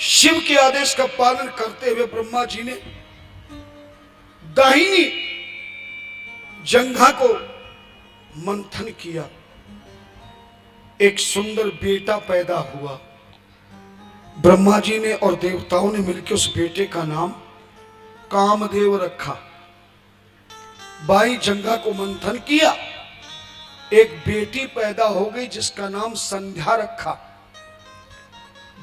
शिव के आदेश का पालन करते हुए ब्रह्मा जी ने दाहिनी जंघा को मंथन किया। एक सुंदर बेटा पैदा हुआ। ब्रह्मा जी ने और देवताओं ने मिलकर उस बेटे का नाम कामदेव रखा। बाई जंघा को मंथन किया, एक बेटी पैदा हो गई जिसका नाम संध्या रखा।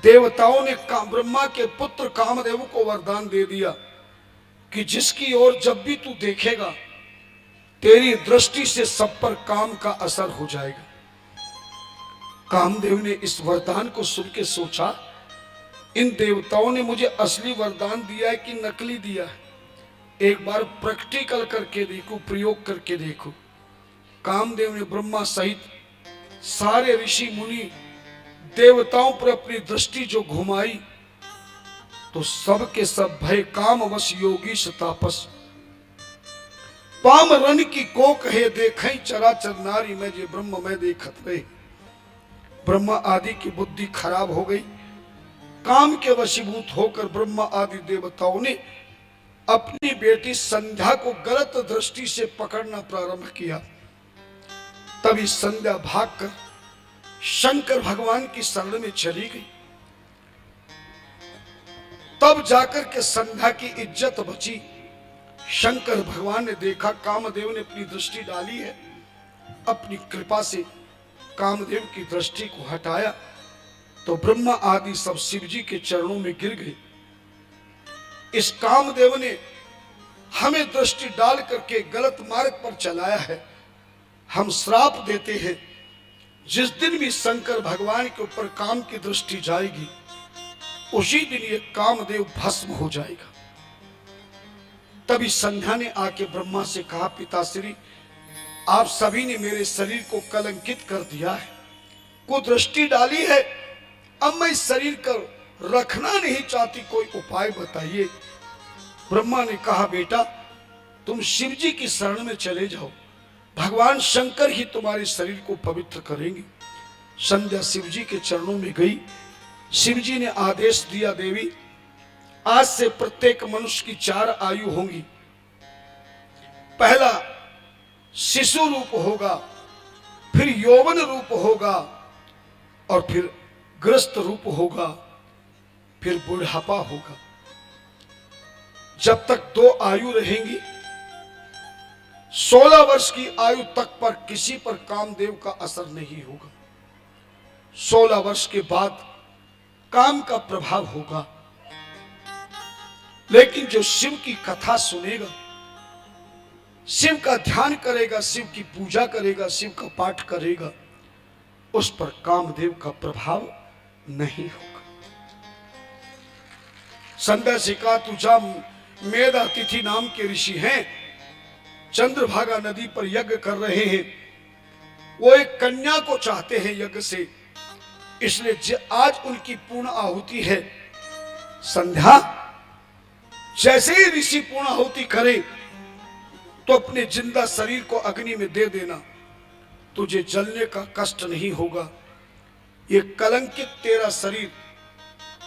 देवताओं ने ब्रह्मा के पुत्र कामदेव को वरदान दे दिया कि जिसकी ओर जब भी तू देखेगा तेरी दृष्टि से सब पर काम का असर हो जाएगा। कामदेव ने इस वरदान को सुन के सोचा, इन देवताओं ने मुझे असली वरदान दिया है कि नकली दिया है, एक बार प्रैक्टिकल करके देखो, प्रयोग करके देखो। कामदेव ने ब्रह्मा सहित सारे ऋषि मुनि देवताओं पर अपनी दृष्टि जो घुमाई तो सब के सब भय कामवश योगी तापस। पाम रन की को कहे देखे चराचर नारी में जे ब्रह्म में देखत रहे। ब्रह्मा आदि की बुद्धि खराब हो गई। काम के वशीभूत होकर ब्रह्मा आदि देवताओं ने अपनी बेटी संध्या को गलत दृष्टि से पकड़ना प्रारंभ किया। तभी संध्या भागकर शंकर भगवान की शरण में चली गई। तब जाकर के संध्या की इज्जत बची। शंकर भगवान ने देखा कामदेव ने अपनी दृष्टि डाली है, अपनी कृपा से कामदेव की दृष्टि को हटाया तो ब्रह्मा आदि सब शिव जी के चरणों में गिर गए। इस कामदेव ने हमें दृष्टि डाल करके गलत मार्ग पर चलाया है। हम श्राप देते हैं, जिस दिन भी शंकर भगवान के ऊपर काम की दृष्टि जाएगी उसी दिन ये कामदेव भस्म हो जाएगा। तभी संध्या ने आके ब्रह्मा से कहा, पिताश्री आप सभी ने मेरे शरीर को कलंकित कर दिया है, कुदृष्टि डाली है, अब मैं इस शरीर को रखना नहीं चाहती, कोई उपाय बताइए। ब्रह्मा ने कहा, बेटा तुम शिव जी की शरण में चले जाओ, भगवान शंकर ही तुम्हारे शरीर को पवित्र करेंगे। संध्या शिव जी के चरणों में गई। शिव जी ने आदेश दिया, देवी आज से प्रत्येक मनुष्य की 4 आयु होंगी। पहला शिशु रूप होगा, फिर यौवन रूप होगा और फिर ग्रस्त रूप होगा, फिर बुढ़ापा होगा। जब तक 2 आयु रहेंगी 16 वर्ष की आयु तक पर किसी पर कामदेव का असर नहीं होगा। 16 वर्ष के बाद काम का प्रभाव होगा। लेकिन जो शिव की कथा सुनेगा, शिव का ध्यान करेगा, शिव की पूजा करेगा, शिव का पाठ करेगा, उस पर कामदेव का प्रभाव नहीं होगा। संध्या से कहा, तू जा, मेधातिथि नाम के ऋषि हैं, चंद्रभागा नदी पर यज्ञ कर रहे हैं। वो एक कन्या को चाहते हैं यज्ञ से, इसलिए आज उनकी पूर्ण आहुति है। संध्या जैसे ही ऋषि पूर्ण आहुति करे तो अपने जिंदा शरीर को अग्नि में दे देना, तुझे जलने का कष्ट नहीं होगा। ये कलंकित तेरा शरीर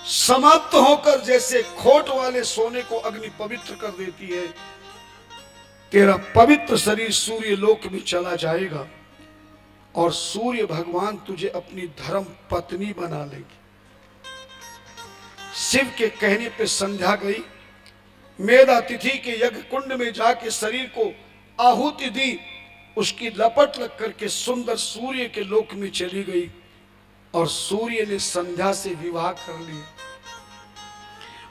समाप्त होकर जैसे खोट वाले सोने को अग्नि पवित्र कर देती है, तेरा पवित्र शरीर सूर्य लोक में चला जाएगा और सूर्य भगवान तुझे अपनी धर्म पत्नी बना लेगी। शिव के कहने पे संध्या गई, मेधातिथि के यज्ञ कुंड में जाके शरीर को आहुति दी, उसकी लपट लग करके सुंदर सूर्य के लोक में चली गई और सूर्य ने संध्या से विवाह कर लिया।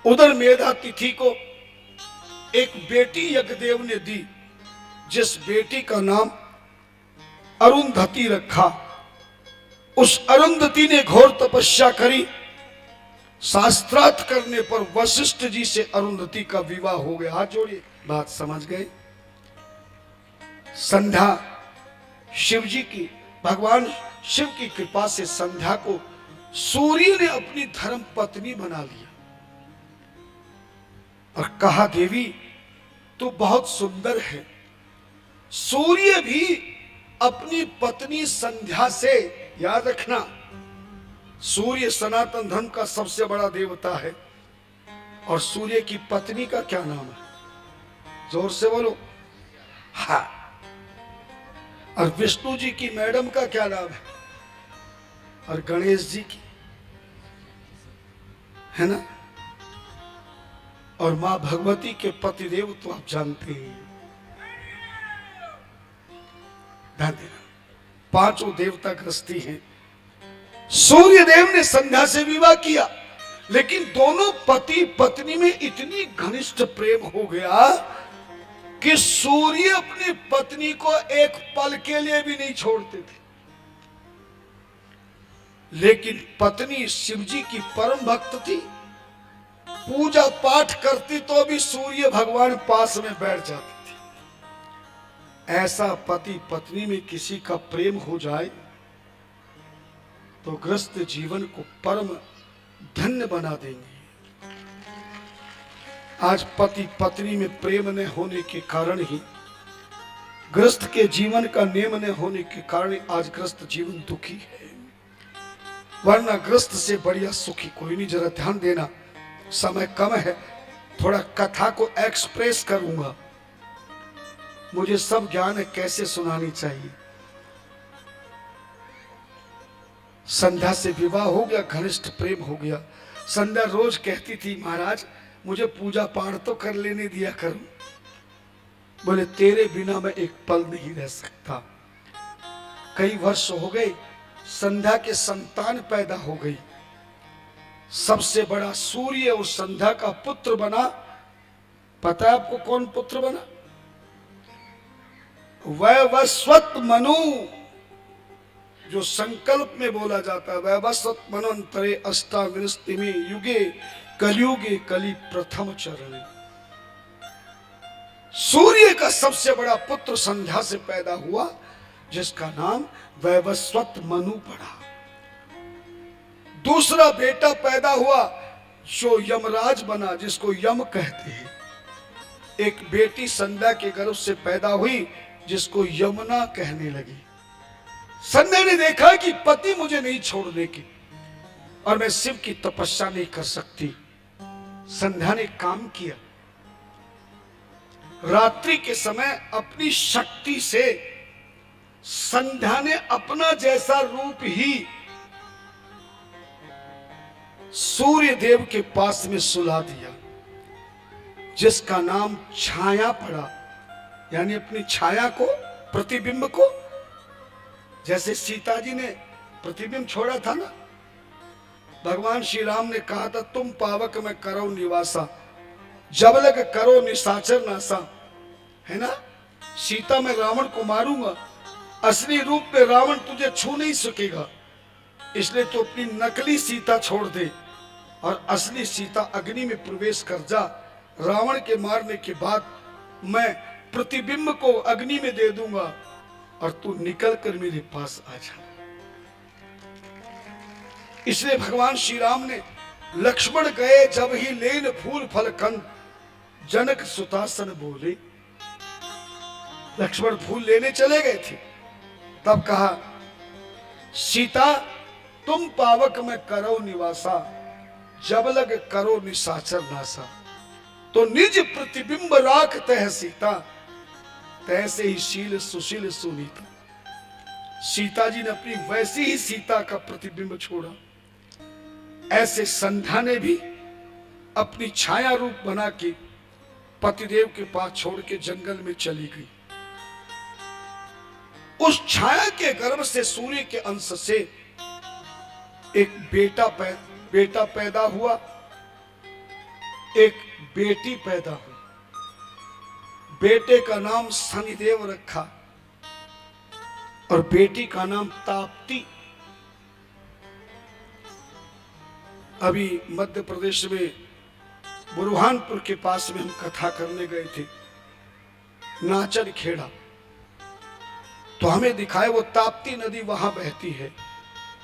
उधर मेधातिथि को एक बेटी यज्ञदेव ने दी, जिस बेटी का नाम अरुंधति रखा। उस अरुंधति ने घोर तपस्या करी। शास्त्रार्थ करने पर वशिष्ठ जी से अरुंधति का विवाह हो गया। हाथ जोड़िए, बात समझ गए। संध्या शिव जी की, भगवान शिव की कृपा से संध्या को सूर्य ने अपनी धर्म पत्नी बना लिया और कहा, देवी तू बहुत सुंदर है। सूर्य भी अपनी पत्नी संध्या से, याद रखना, सूर्य सनातन धर्म का सबसे बड़ा देवता है। और सूर्य की पत्नी का क्या नाम है? जोर से बोलो। हाँ। और विष्णु जी की मैडम का क्या नाम है? और गणेश जी की, है ना? और मां भगवती के पतिदेव तो आप जानते हैं, ध्यान देना, पांचों देवता ग्रस्ती हैं। सूर्य देव ने संध्या से विवाह किया, लेकिन दोनों पति पत्नी में इतनी घनिष्ठ प्रेम हो गया कि सूर्य अपनी पत्नी को एक पल के लिए भी नहीं छोड़ते थे। लेकिन पत्नी शिवजी की परम भक्त थी, पूजा पाठ करती तो भी सूर्य भगवान पास में बैठ जाते थे। ऐसा पति पत्नी में किसी का प्रेम हो जाए तो ग्रस्त जीवन को परम धन्य बना देंगे। आज पति पत्नी में प्रेम न होने के कारण ही, ग्रस्त के जीवन का नियम न होने के कारण आज ग्रस्त जीवन दुखी है, वरना ग्रस्त से बढ़िया सुखी कोई नहीं। जरा ध्यान देना, समय कम है, थोड़ा कथा को एक्सप्रेस करूंगा। मुझे सब ज्ञान है कैसे सुनानी चाहिए। संध्या से विवाह हो गया, घनिष्ठ प्रेम हो गया। संध्या रोज कहती थी, महाराज मुझे पूजा पाठ तो कर लेने दिया करो। बोले तेरे बिना मैं एक पल नहीं रह सकता। कई वर्ष हो गए, संध्या के संतान पैदा हो गई। सबसे बड़ा सूर्य उस संध्या का पुत्र बना। पता है आपको कौन पुत्र बना? वैवस्वत मनु, जो संकल्प में बोला जाता है, वैवस्वत मनोन्तरे अष्टाविंशतिमे युगे कलयुगे कली प्रथम चरण। सूर्य का सबसे बड़ा पुत्र संध्या से पैदा हुआ, जिसका नाम वैवस्वत मनु पड़ा। दूसरा बेटा पैदा हुआ जो यमराज बना, जिसको यम कहते हैं। एक बेटी संध्या के गर्भ से पैदा हुई, जिसको यमुना कहने लगी। संध्या ने देखा कि पति मुझे नहीं छोड़ने की और मैं शिव की तपस्या नहीं कर सकती। संध्या ने काम किया। रात्रि के समय अपनी शक्ति से संध्या ने अपना जैसा रूप ही सूर्य देव के पास में सुला दिया, जिसका नाम छाया पड़ा। यानी अपनी छाया को, प्रतिबिंब को, जैसे सीता जी ने प्रतिबिंब छोड़ा था ना, भगवान श्री राम ने कहा था तुम पावक में करो निवासा, जब लग करो निशाचर नासा, है ना? सीता मैं रावण को मारूंगा, असली रूप में रावण तुझे छू नहीं सकेगा, इसलिए तो अपनी नकली सीता छोड़ दे और असली सीता अग्नि में प्रवेश कर जा। रावण के मारने के बाद मैं प्रतिबिंब को अग्नि में दे दूंगा और तू निकल कर मेरे पास आ जा। इसलिए भगवान श्री राम ने, लक्ष्मण गए जब ही लेन फूल फल कंद, जनक सुतासन बोले। लक्ष्मण फूल लेने चले गए थे, तब कहा सीता तुम पावक में करो निवासा, जब लग करो निशाचर नासा। तो निज प्रतिबिंब राख तह सीता, तैसे ही शील सुशील सुनीता। सीता जी ने अपनी वैसी ही सीता का प्रतिबिंब छोड़ा। ऐसे संध्या ने भी अपनी छाया रूप बना के पतिदेव के पास छोड़ के जंगल में चली गई। उस छाया के गर्भ से, सूर्य के अंश से एक बेटा पैदा हुआ, एक बेटी पैदा हुई। बेटे का नाम शनिदेव रखा और बेटी का नाम ताप्ती। अभी मध्य प्रदेश में बुरहानपुर के पास में हम कथा करने गए थे, नाचन खेड़ा, तो हमें दिखाए वो ताप्ती नदी वहां बहती है।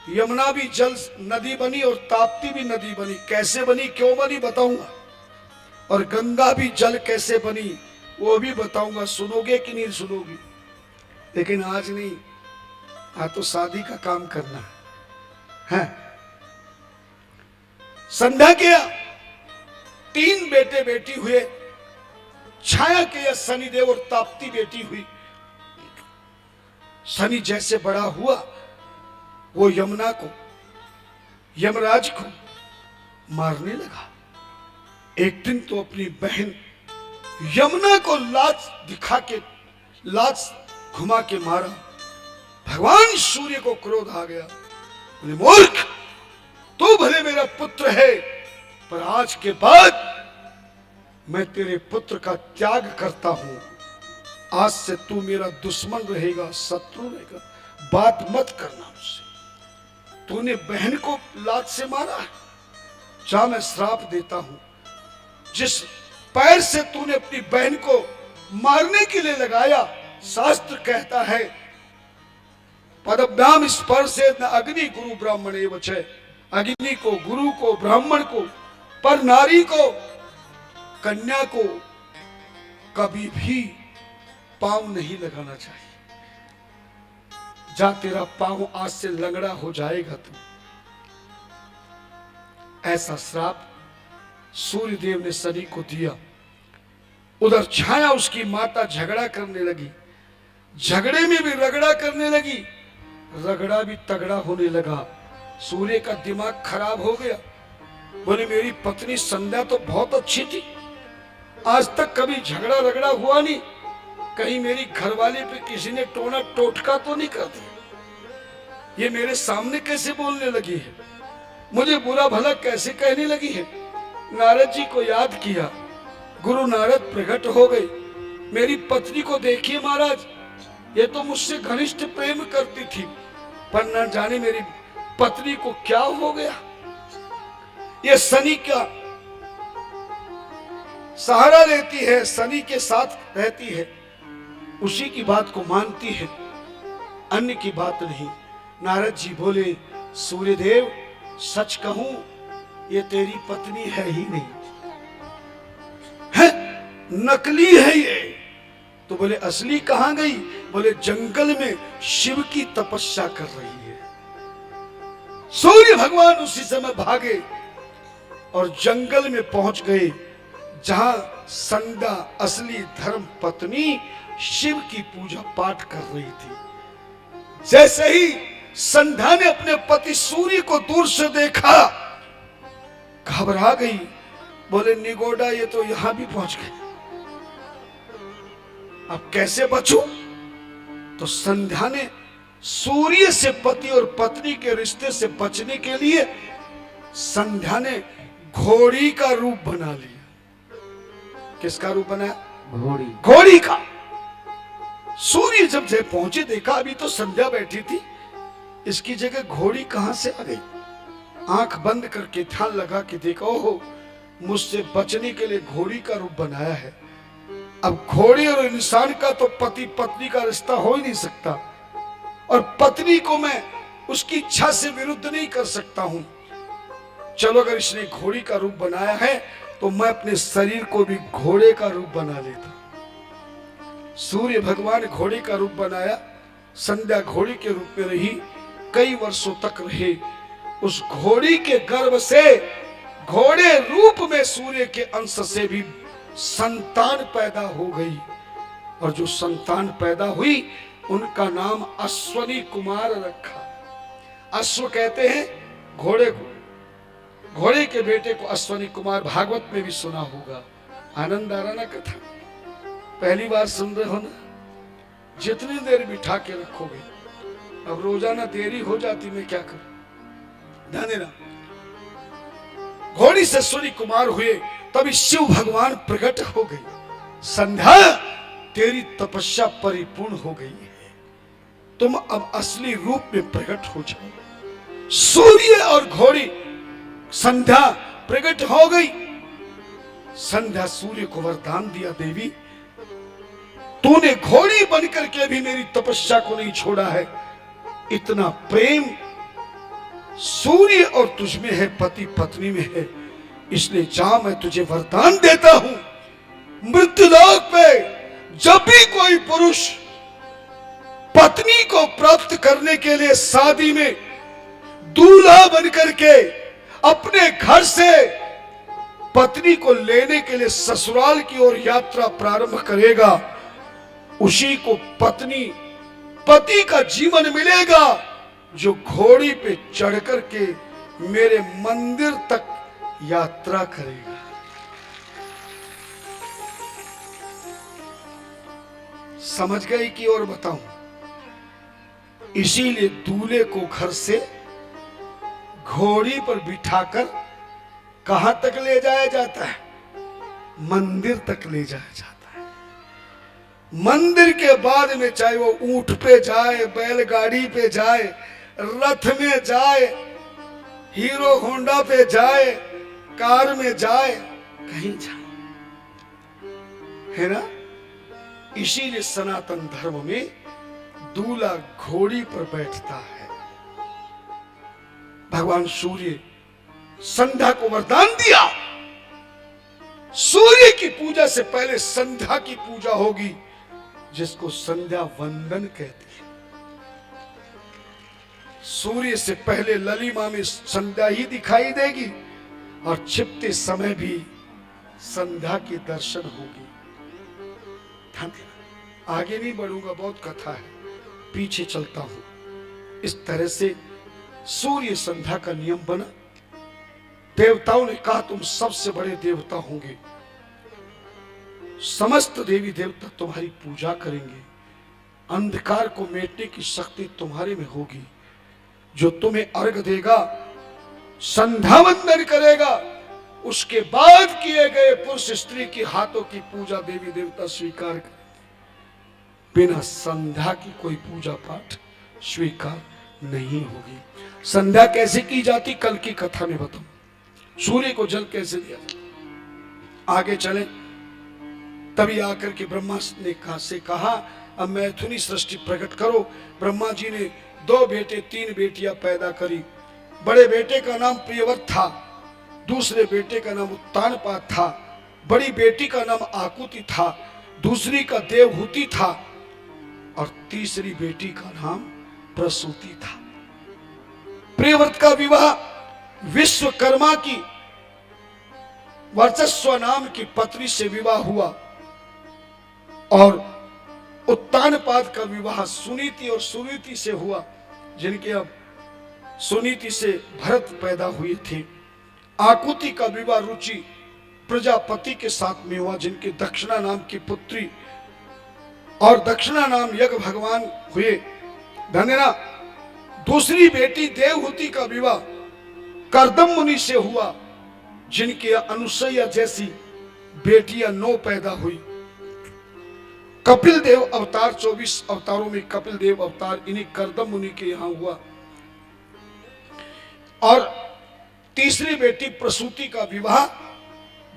यमुना भी जल नदी बनी और ताप्ती भी नदी बनी। कैसे बनी, क्यों बनी, बताऊंगा। और गंगा भी जल कैसे बनी वो भी बताऊंगा। सुनोगे कि नहीं सुनोगे? लेकिन आज नहीं, आज तो शादी का काम करना है। संध्या के यहाँ 3 बेटे बेटी हुए। छाया के यहाँ शनिदेव और ताप्ती बेटी हुई। शनि जैसे बड़ा हुआ वो यमुना को, यमराज को मारने लगा। एक दिन तो अपनी बहन यमुना को लात दिखा के, लात घुमा के मारा। भगवान सूर्य को क्रोध आ गया। बोले मूर्ख, तू भले मेरा पुत्र है, पर आज के बाद मैं तेरे पुत्र का त्याग करता हूं। आज से तू मेरा दुश्मन रहेगा, शत्रु रहेगा, बात मत करना मुझसे। तूने बहन को लात से मारा है, जा मैं श्राप देता हूं। जिस पैर से तूने अपनी बहन को मारने के लिए लगाया, शास्त्र कहता है पदभ्याम स्पर्शे न अग्नि गुरु ब्राह्मणे वचय। अग्नि को, गुरु को, ब्राह्मण को, पर नारी को, कन्या को कभी भी पांव नहीं लगाना चाहिए। जा तेरा पांव आज से लंगड़ा हो जाएगा तू। ऐसा श्राप सूर्यदेव ने शनि को दिया। उधर छाया उसकी माता झगड़ा करने लगी, झगड़े में भी रगड़ा करने लगी, रगड़ा भी तगड़ा होने लगा। सूर्य का दिमाग खराब हो गया। बोले मेरी पत्नी संध्या तो बहुत अच्छी थी, आज तक कभी झगड़ा रगड़ा हुआ नहीं, कहीं मेरी घरवाली पे किसी ने टोना टोटका तो नहीं कर दिया। ये मेरे सामने कैसे बोलने लगी है, मुझे बुरा भला कैसे कहने लगी है। नारद जी को याद किया, गुरु नारद प्रकट हो गए। मेरी पत्नी को देखिए महाराज, ये तो मुझसे घनिष्ठ प्रेम करती थी, पर न जाने मेरी पत्नी को क्या हो गया। ये शनि का सहारा लेती है, शनि के साथ रहती है, उसी की बात को मानती है, अन्य की बात नहीं। नारद जी बोले सूर्यदेव सच कहूं ये तेरी पत्नी है ही नहीं, है नकली है ये। तो बोले असली कहां गई? बोले जंगल में शिव की तपस्या कर रही है। सूर्य भगवान उसी समय भागे और जंगल में पहुंच गए जहां संध्या असली धर्म पत्नी शिव की पूजा पाठ कर रही थी। जैसे ही संध्या ने अपने पति सूर्य को दूर से देखा, घबरा गई। बोले निगोडा ये तो यहां भी पहुंच गए, अब कैसे बचूं? तो संध्या ने सूर्य से पति और पत्नी के रिश्ते से बचने के लिए संध्या ने घोड़ी का रूप बना लिया। किसका रूप बनाया? घोड़ी। घोड़ी का। सूर्य जब पहुंचे देखा अभी तो संध्या बैठी थी, इसकी जगह घोड़ी कहां से आ गई। आंख बंद करके ध्यान लगा के देखा, ओहो मुझसे बचने के लिए घोड़ी का रूप बनाया है। अब घोड़ी और इंसान का तो पति पत्नी का रिश्ता हो ही नहीं सकता, और पत्नी को मैं उसकी इच्छा से विरुद्ध नहीं कर सकता हूं। चलो अगर इसने घोड़ी का रूप बनाया है तो मैं अपने शरीर को भी घोड़े का रूप बना लेता। सूर्य भगवान घोड़े का रूप बनाया, संध्या घोड़ी के रूप में रही, कई वर्षों तक रहे। उस घोड़ी के गर्भ से, घोड़े रूप में सूर्य के अंश से भी संतान पैदा हो गई, और जो संतान पैदा हुई उनका नाम अश्वनी कुमार रखा। अश्व कहते हैं घोड़े को, घोड़े के बेटे को अश्वनी कुमार। भागवत में भी सुना होगा, आनंद आ रहा ना कथा, पहली बार सुन रहे हो ना? जितनी देर बिठा के रखोगे, अब रोजाना देरी हो जाती, मैं क्या करूं? ध्यान देना। घोड़ी से अश्वनी कुमार हुए, तभी शिव भगवान प्रकट हो गए। संध्या तेरी तपस्या परिपूर्ण हो गई है, तुम अब असली रूप में प्रकट हो जाओ। सूर्य और घोड़ी संध्या प्रकट हो गई। संध्या सूर्य को वरदान दिया, देवी तूने घोड़ी बनकर के भी मेरी तपस्या को नहीं छोड़ा है। इतना प्रेम सूर्य और तुझ में है, पति पत्नी में है, इसलिए जा मैं तुझे वरदान देता हूं। मृत्युलोक में जब भी कोई पुरुष पत्नी को प्राप्त करने के लिए शादी में दूल्हा बनकर के अपने घर से पत्नी को लेने के लिए ससुराल की ओर यात्रा प्रारंभ करेगा, उसी को पति का जीवन मिलेगा जो घोड़ी पे चढ़ करके मेरे मंदिर तक यात्रा करेगा। समझ गए कि और बताऊं? इसीलिए दूल्हे को घर से घोड़ी पर बिठाकर कहां तक ले जाया जाता है? मंदिर तक ले जाया जाता है। मंदिर के बाद में चाहे वो ऊंट पे जाए, बैलगाड़ी पे जाए, रथ में जाए, हीरो होंडा पे जाए, कार में जाए, कहीं जाए, है ना? इसीलिए सनातन धर्म में दूल्हा घोड़ी पर बैठता है। भगवान सूर्य संध्या को वरदान दिया, सूर्य की पूजा से पहले संध्या की पूजा होगी, जिसको संध्या वंदन कहते हैं। सूर्य से पहले ललिमा में संध्या ही दिखाई देगी और छिपते समय भी संध्या के दर्शन होगी। आगे नहीं बढ़ूंगा, बहुत कथा है, पीछे चलता हूं। इस तरह से सूर्य संध्या का नियम बना। देवताओं ने कहा तुम सबसे बड़े देवता होंगे, समस्त देवी देवता तुम्हारी पूजा करेंगे, अंधकार को मिटाने की शक्ति तुम्हारे में होगी। जो तुम्हें अर्घ देगा, संध्या वंदन करेगा, उसके बाद किए गए पुरुष स्त्री के हाथों की पूजा देवी देवता स्वीकार करेंगे। बिना संध्या की कोई पूजा पाठ स्वीकार नहीं होगी। संध्या कैसे की जाती, कल की कथा में बताऊं। सूर्य को जल कैसे दिया, आगे चले। तभी आकर के ब्रह्मा ने कहा अब मैथुनी सृष्टि प्रकट करो। ब्रह्मा जी ने 2 बेटे 3 बेटियां पैदा करी। बड़े बेटे का नाम प्रियव्रत था, दूसरे बेटे का नाम उत्तानपाद था, बड़ी बेटी का नाम आकुति था, दूसरी का देवहूति था और तीसरी बेटी का नाम प्रसूति था। प्रियव्रत का विवाह विश्वकर्मा की वर्चस्व नाम की पत्नी से विवाह हुआ और उत्तानपाद का विवाह सुनीति और सुनीति से हुआ, जिनके अब सुनीति से भरत पैदा हुए थे। आकुति का विवाह रुचि प्रजापति के साथ में हुआ, जिनके दक्षिणा नाम की पुत्री और दक्षिणा नाम यज्ञ भगवान हुए। धन्यना दूसरी बेटी देवहूति का विवाह कर्दम मुनि से हुआ, जिनके अनुसैया जैसी बेटियां 9 पैदा हुई। कपिल देव अवतार 24 अवतारों में कपिल देव अवतार इन्हीं कर्दम मुनि के यहां हुआ। और तीसरी बेटी प्रसूति का विवाह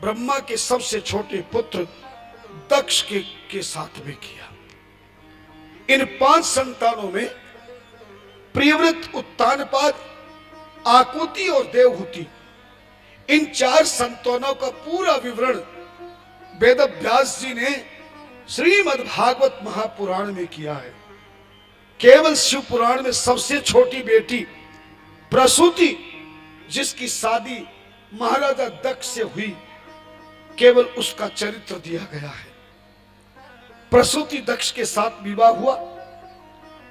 ब्रह्मा के सबसे छोटे पुत्र दक्ष के साथ में किया। इन 5 संतानों में प्रियव्रत, उत्तानपाद, आकुति और देवहूति, इन 4 संतानों का पूरा विवरण वेदव्यास जी ने श्रीमद् भागवत महापुराण में किया है। केवल शिव पुराण में सबसे छोटी बेटी प्रसूति, जिसकी शादी महाराजा दक्ष से हुई, केवल उसका चरित्र दिया गया है। प्रसूति दक्ष के साथ विवाह हुआ।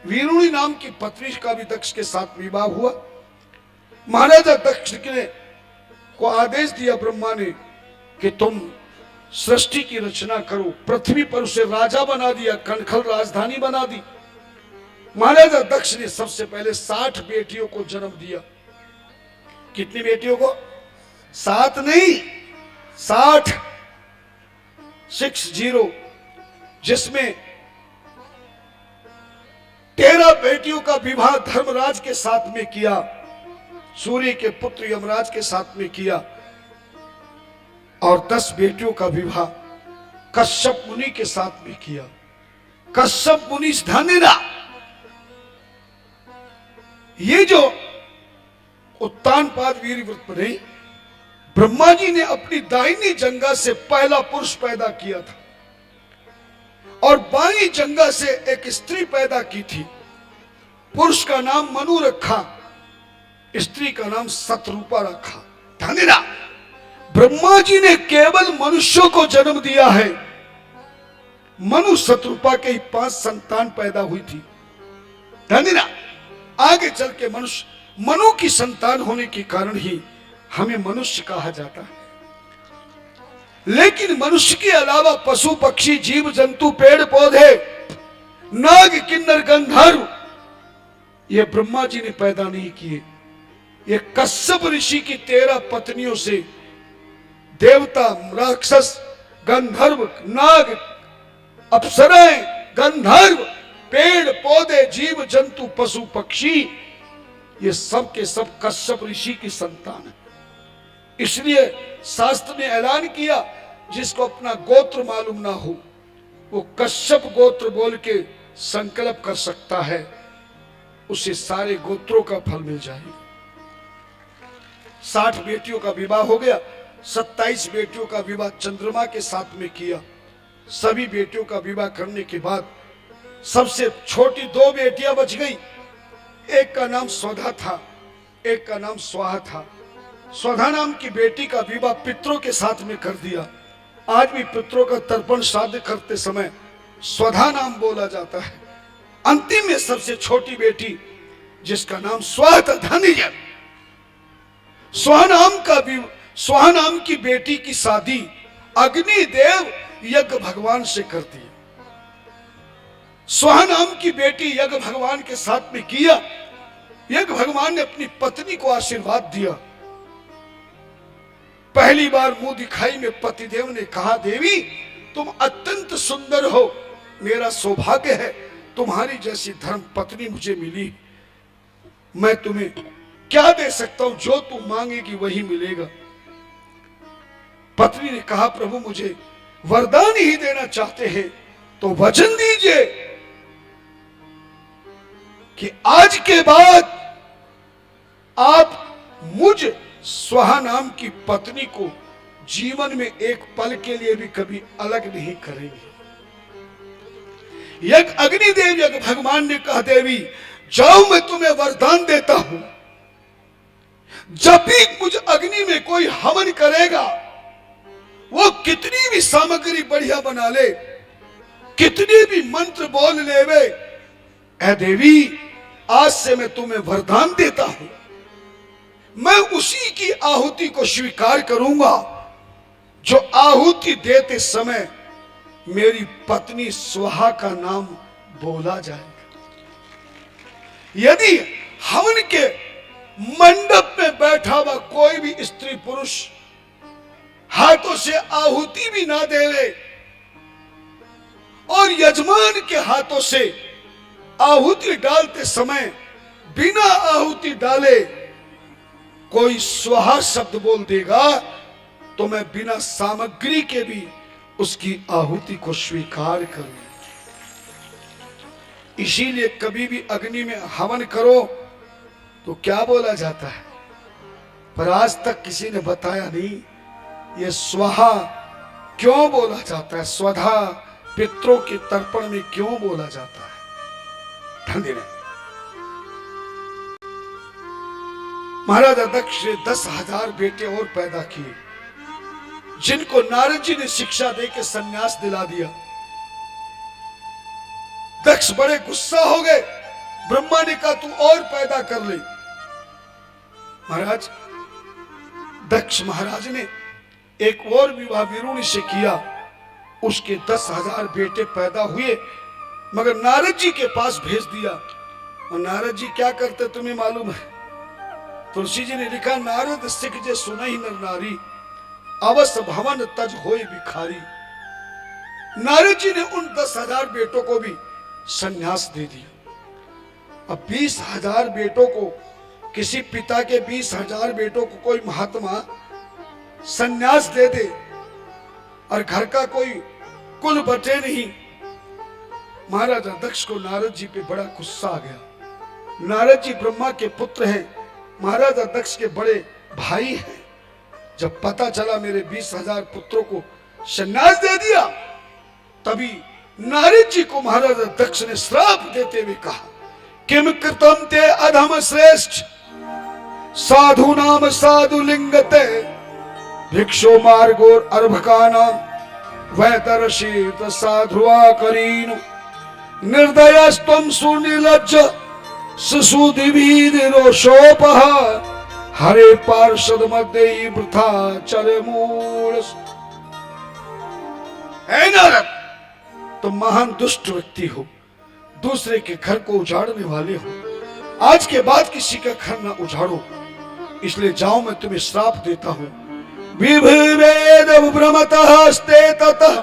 वीरुणी नाम की पत्नी का भी दक्ष के साथ विवाह हुआ। महाराजा दक्ष ने को आदेश दिया ब्रह्मा ने कि तुम सृष्टि की रचना करो। पृथ्वी पर उसे राजा बना दिया, कनखल राजधानी बना दी। महाराजा दक्ष ने सबसे पहले 60 बेटियों को जन्म दिया। कितनी बेटियों को? 7 नहीं, 60, 60, जिसमें 13 बेटियों का विवाह धर्मराज के साथ में किया, सूर्य के पुत्र यमराज के साथ में किया, और 10 बेटियों का विवाह कश्यप मुनि के साथ में किया। कश्यप मुनि धन्यना, ये जो उत्तानपाद वीरव्रत बने, ब्रह्मा जी ने अपनी दाहिनी जंगा से पहला पुरुष पैदा किया था और बाईं जंगा से एक स्त्री पैदा की थी। पुरुष का नाम मनु रखा स्त्री का नाम सतरूपा रखा। ध्यान देना, ब्रह्मा जी ने केवल मनुष्यों को जन्म दिया है। मनु सतरूपा के ही 5 संतान पैदा हुई थी। ध्यान देना, आगे चल के मनुष्य मनु की संतान होने के कारण ही हमें मनुष्य कहा जाता है। लेकिन मनुष्य के अलावा पशु पक्षी जीव जंतु पेड़ पौधे नाग किन्नर गंधर्व ये ब्रह्मा जी ने पैदा नहीं किए। ये कश्यप ऋषि की 13 पत्नियों से देवता राक्षस गंधर्व नाग अप्सराएं गंधर्व पेड़ पौधे जीव जंतु पशु पक्षी ये सब के सब कश्यप ऋषि की संतान है। इसलिए शास्त्र ने ऐलान किया, जिसको अपना गोत्र मालूम ना हो वो कश्यप गोत्र बोल के संकल्प कर सकता है, उसे सारे गोत्रों का फल मिल जाएगा। 60 बेटियों का विवाह हो गया। 27 बेटियों का विवाह चंद्रमा के साथ में किया। सभी बेटियों का विवाह करने के बाद सबसे छोटी 2 बेटियां बच गई। एक का नाम स्वधा था, एक का नाम स्वाहा था। स्वधा नाम की बेटी का विवाह पितरों के साथ में कर दिया। आज भी पितरों का तर्पण श्राद्ध करते समय स्वधा नाम बोला जाता है। अंतिम में सबसे छोटी बेटी जिसका नाम स्वाहा था, धन्य स्वाहा नाम की बेटी की शादी अग्निदेव यज्ञ भगवान से कर दी। स्वाहा नाम की बेटी यज्ञ भगवान के साथ में किया। यज्ञ भगवान ने अपनी पत्नी को आशीर्वाद दिया। पहली बार मुंह दिखाई में पतिदेव ने कहा, देवी तुम अत्यंत सुंदर हो, मेरा सौभाग्य है तुम्हारी जैसी धर्म पत्नी मुझे मिली। मैं तुम्हें क्या दे सकता हूं, जो तुम मांगेगी वही मिलेगा। पत्नी ने कहा, प्रभु मुझे वरदान ही देना चाहते हैं तो वचन दीजिए कि आज के बाद आप मुझ स्वाहा नाम की पत्नी को जीवन में एक पल के लिए भी कभी अलग नहीं करेंगे। यज्ञ अग्निदेव यज्ञ भगवान ने कहा, देवी जाओ मैं तुम्हें वरदान देता हूं, जब भी मुझ अग्नि में कोई हवन करेगा वो कितनी भी सामग्री बढ़िया बना ले, कितनी भी मंत्र बोल लेवे, ऐ देवी आज से मैं तुम्हें वरदान देता हूं, मैं उसी की आहुति को स्वीकार करूंगा जो आहुति देते समय मेरी पत्नी स्वाहा का नाम बोला जाएगा। यदि हवन के मंडप में बैठा हुआ कोई भी स्त्री पुरुष हाथों से आहुति भी ना देवे और यजमान के हाथों से आहुति डालते समय बिना आहुति डाले कोई स्वाहा शब्द बोल देगा तो मैं बिना सामग्री के भी उसकी आहुति को स्वीकार करूं। इसीलिए कभी भी अग्नि में हवन करो तो क्या बोला जाता है, पर आज तक किसी ने बताया नहीं ये स्वाहा क्यों बोला जाता है, स्वधा पितरों के तर्पण में क्यों बोला जाता है। ध्यान देना, महाराजा दक्ष ने 10,000 बेटे और पैदा किए जिनको नारद जी ने शिक्षा देकर सन्यास दिला दिया। दक्ष बड़े गुस्सा हो गए, ब्रह्मा ने कहा तू और पैदा कर ले। महाराज दक्ष महाराज ने एक और विवाह विरुणी से किया, उसके 10,000 बेटे पैदा हुए मगर नारद जी के पास भेज दिया। और नारद जी क्या करते तुम्हें मालूम है, तुलसी जी ने लिखा, नारद सिख जे सुनहि नर नारी अवश्य भवन तज होए भिखारी। नारद जी ने उन 10,000 बेटों को भी संन्यास दे दिया। अब 20,000 बेटों को, किसी पिता के 20,000 बेटों को कोई महात्मा संन्यास दे दे और घर का कोई कुल बचे नहीं। महाराजा दक्ष को नारद जी पे बड़ा गुस्सा आ गया। नारद जी ब्रह्मा के पुत्र हैं, महाराजा दक्ष के बड़े भाई हैं। जब पता चला मेरे 20,000 पुत्रों को संन्यास दे दिया, तभी नारद जी को महाराजा दक्ष ने श्राप देते हुए कहा, किम कृतम ते अधम श्रेष्ठ साधु नाम साधु लिंगते भिक्षो मार्गोर अर्भकानाम वैतरशीत साधुआ करीनु निर्दयस्त्वं सुनिलज्ज शिशुदिवीदिरोशोपः हरे पार्षद मध्य वृथा चले मूल। ऐ नारद, तुम महान दुष्ट व्यक्ति हो, दूसरे के घर को उजाड़ने वाले हो। आज के बाद किसी का घर न उजाड़ो, इसलिए जाओ मैं तुम्हें श्राप देता हूं। विभवेद भ्रमतः स्ते ततः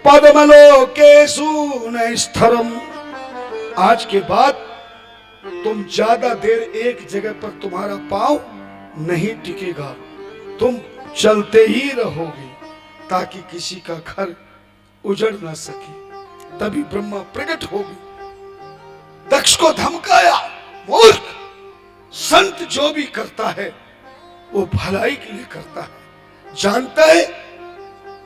पद्मलोकेषु नैस्थरम। आज के बाद तुम ज्यादा देर एक जगह पर तुम्हारा पांव नहीं टिकेगा, तुम चलते ही रहोगे ताकि किसी का घर उजड़ ना सके। तभी ब्रह्मा प्रकट हो गए, दक्ष को धमकाया, मूर्ख, संत जो भी करता है वो भलाई के लिए करता है। जानता है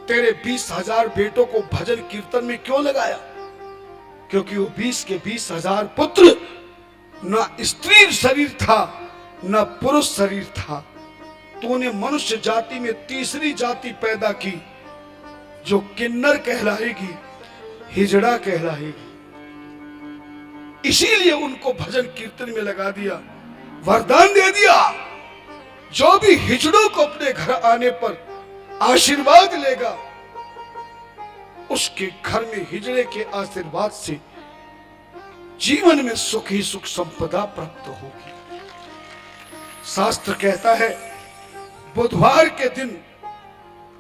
तेरे 20,000 बेटों को भजन कीर्तन में क्यों लगाया? क्योंकि वो 20 के 20,000 पुत्र न स्त्री शरीर था न पुरुष शरीर था। तूने मनुष्य जाति में तीसरी जाति पैदा की जो किन्नर कहलाएगी, हिजड़ा कहलाएगी। इसीलिए उनको भजन कीर्तन में लगा दिया, वरदान दे दिया, जो भी हिजड़ों को अपने घर आने पर आशीर्वाद लेगा उसके घर में हिजड़े के आशीर्वाद से जीवन में सुख ही सुख संपदा प्राप्त होगी। शास्त्र कहता है बुधवार के दिन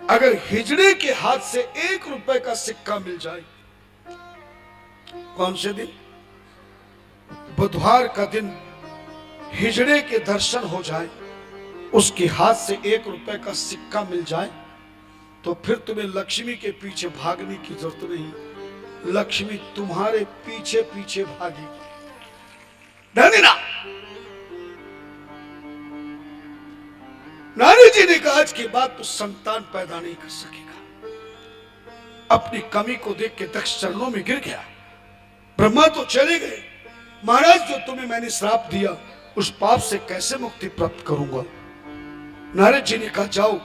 अगर हिजड़े के हाथ से 1 रुपए का सिक्का मिल जाए, कौन से दिन? बुधवार का दिन हिजड़े के दर्शन हो जाए, उसके हाथ से 1 रुपए का सिक्का मिल जाए, तो फिर तुम्हें लक्ष्मी के पीछे भागने की जरूरत नहीं, लक्ष्मी तुम्हारे पीछे पीछे भागेगी। नारी जी ने कहा आज के बाद तो संतान पैदा नहीं कर सकेगा। अपनी कमी को देख के दक्ष चरणों में गिर गया। ब्रह्मा तो चले गए, महाराज जो तुम्हें मैंने श्राप दिया उस पाप से कैसे मुक्ति प्राप्त करूंगा? नारद जी ने कहा जाओ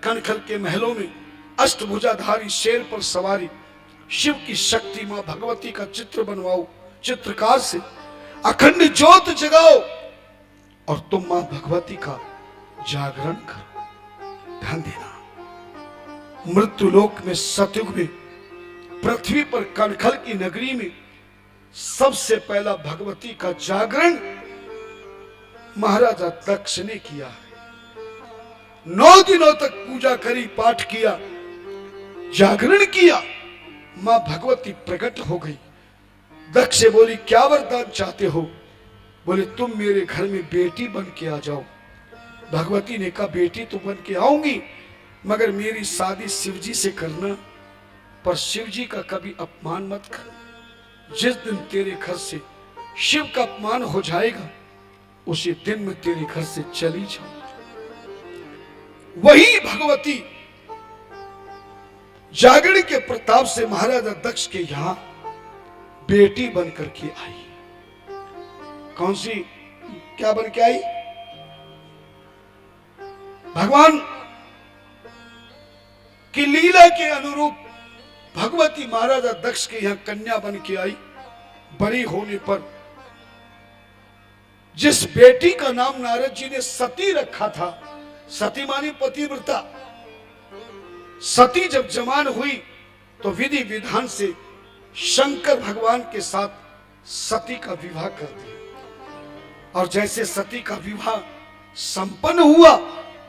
कनखल के महलों में अष्टभुजाधारी शेर पर सवारी शिव की शक्ति मां भगवती का चित्र बनवाओ, चित्रकार से अखंड ज्योत जगाओ और तुम मां भगवती का जागरण करो। ध्यान देना, मृत्यु लोक में सतयुग में पृथ्वी पर कनखल की नगरी में सबसे पहला भगवती का जागरण महाराजा दक्ष ने किया है। 9 दिनों तक पूजा करी, पाठ किया, जागरण किया, मां भगवती प्रकट हो गई। दक्ष से बोली क्या वरदान चाहते हो? बोले तुम मेरे घर में बेटी बन के आ जाओ। भगवती ने कहा बेटी तो बन के आऊंगी मगर मेरी शादी शिवजी से करना, पर शिवजी का कभी अपमान मत कर। जिस दिन तेरे घर से शिव का अपमान हो जाएगा उसी दिन में तेरे घर से चली जाऊं। वही भगवती जागरण के प्रताप से महाराजा दक्ष के यहां बेटी बनकर के आई। कौन सी, क्या बन के आई? भगवान की लीला के अनुरूप भगवती महाराजा दक्ष के यहां कन्या बन के आई। बड़ी होने पर जिस बेटी का नाम नारद जी ने सती रखा था, सती मानी पतिव्रता, सती जब जवान हुई तो विधि विधान से शंकर भगवान के साथ सती का विवाह कर दिया। और जैसे सती का विवाह संपन्न हुआ,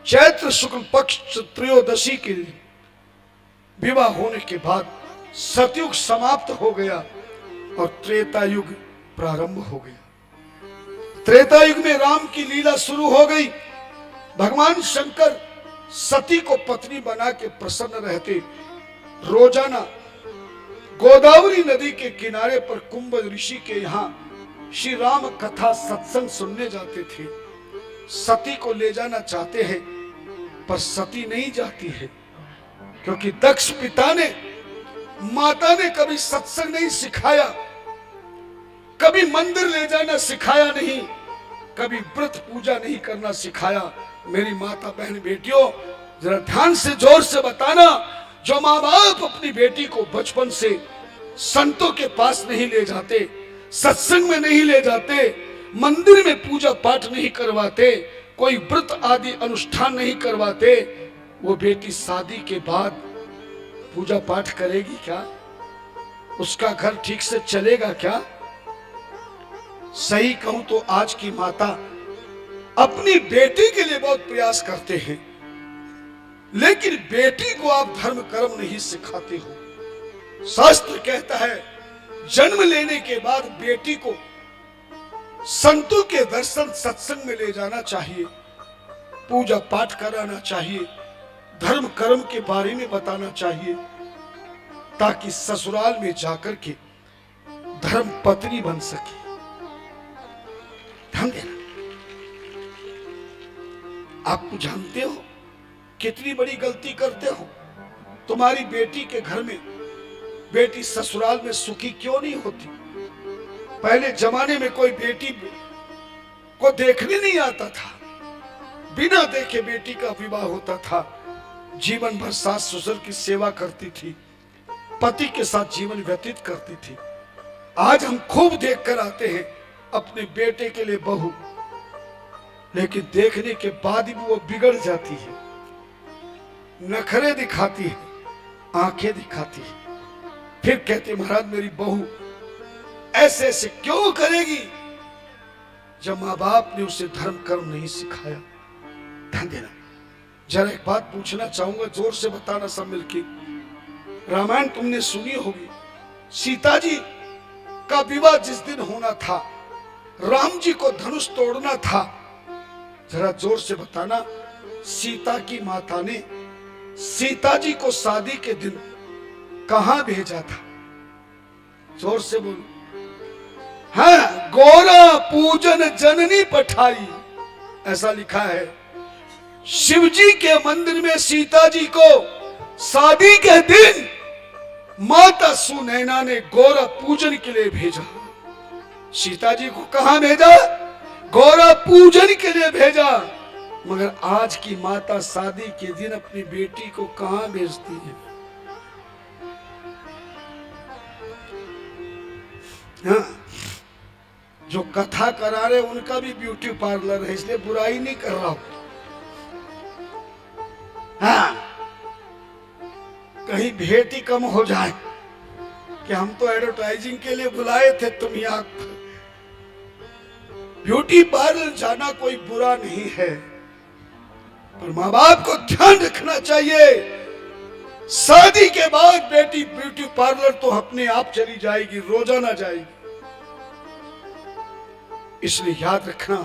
चैत्र शुक्ल पक्ष त्रयोदशी के लिए विवाह होने के बाद सतयुग समाप्त हो गया और त्रेता युग प्रारंभ हो गया। त्रेता युग में राम की लीला शुरू हो गई। भगवान शंकर सती को पत्नी बना के प्रसन्न रहते। रोजाना गोदावरी नदी के किनारे पर कुंभ ऋषि के यहाँ श्री राम कथा सत्संग सुनने जाते थे। सती को ले जाना चाहते हैं पर सती नहीं जाती है, क्योंकि दक्ष पिता ने, माता ने कभी सत्संग नहीं सिखाया, कभी मंदिर ले जाना सिखाया नहीं। कभी व्रत पूजा नहीं करना सिखाया। मेरी माता बहन बेटियों, जरा ध्यान से जोर से बताना, जो माँ बाप अपनी बेटी को बचपन से संतों के पास नहीं ले जाते, सत्संग में नहीं ले जाते, मंदिर में पूजा पाठ नहीं करवाते, कोई व्रत आदि अनुष्ठान नहीं करवाते, वो बेटी शादी के बाद पूजा पाठ करेगी क्या? उसका घर ठीक से चलेगा क्या? सही कहूं तो आज की माता अपनी बेटी के लिए बहुत प्रयास करते हैं, लेकिन बेटी को आप धर्म कर्म नहीं सिखाते हो। शास्त्र कहता है जन्म लेने के बाद बेटी को संतों के दर्शन सत्संग में ले जाना चाहिए, पूजा पाठ कराना चाहिए, धर्म कर्म के बारे में बताना चाहिए, ताकि ससुराल में जाकर के धर्म पत्नी बन सके। ध्यान देना, आप जानते हो कितनी बड़ी गलती करते हो। तुम्हारी बेटी के घर में बेटी ससुराल में सुखी क्यों नहीं होती? पहले जमाने में कोई बेटी को देखने नहीं आता था, बिना देखे बेटी का विवाह होता था, जीवन भर सास ससुर की सेवा करती थी, पति के साथ जीवन व्यतीत करती थी। आज हम खूब देख कर आते हैं अपने बेटे के लिए बहू, लेकिन देखने के बाद भी वो बिगड़ जाती है, नखरे दिखाती है, आंखें दिखाती है, फिर कहते महाराज मेरी बहू ऐसे ऐसे क्यों करेगी, जब माँ बाप ने उसे धर्म कर्म नहीं सिखाया। ध्यान देना, जरा एक बात पूछना चाहूंगा, जोर से बताना सब मिलके। रामायण तुमने सुनी होगी, सीता जी का विवाह जिस दिन होना था, राम जी को धनुष तोड़ना था, जरा जोर से बताना, सीता की माता ने सीता जी को शादी के दिन कहां भेजा था? जोर से बोलो। हाँ, गोरा पूजन जननी पठाई, ऐसा लिखा है। शिव जी के मंदिर में सीता जी को शादी के दिन माता सुनैना ने गोरा पूजन के लिए भेजा। सीता जी को कहां भेजा? गोरा पूजन के लिए भेजा। मगर आज की माता शादी के दिन अपनी बेटी को कहां भेजती है? हाँ, जो कथा करा रहे उनका भी ब्यूटी पार्लर है, इसलिए बुराई नहीं कर रहा हूं। हाँ, कहीं भेंट ही कम हो जाए कि हम तो एडवर्टाइजिंग के लिए बुलाए थे, तुम यहाँ। ब्यूटी पार्लर जाना कोई बुरा नहीं है, पर माँ बाप को ध्यान रखना चाहिए, शादी के बाद बेटी ब्यूटी पार्लर तो अपने आप चली जाएगी, रोजाना जाएगी। इसलिए याद रखना,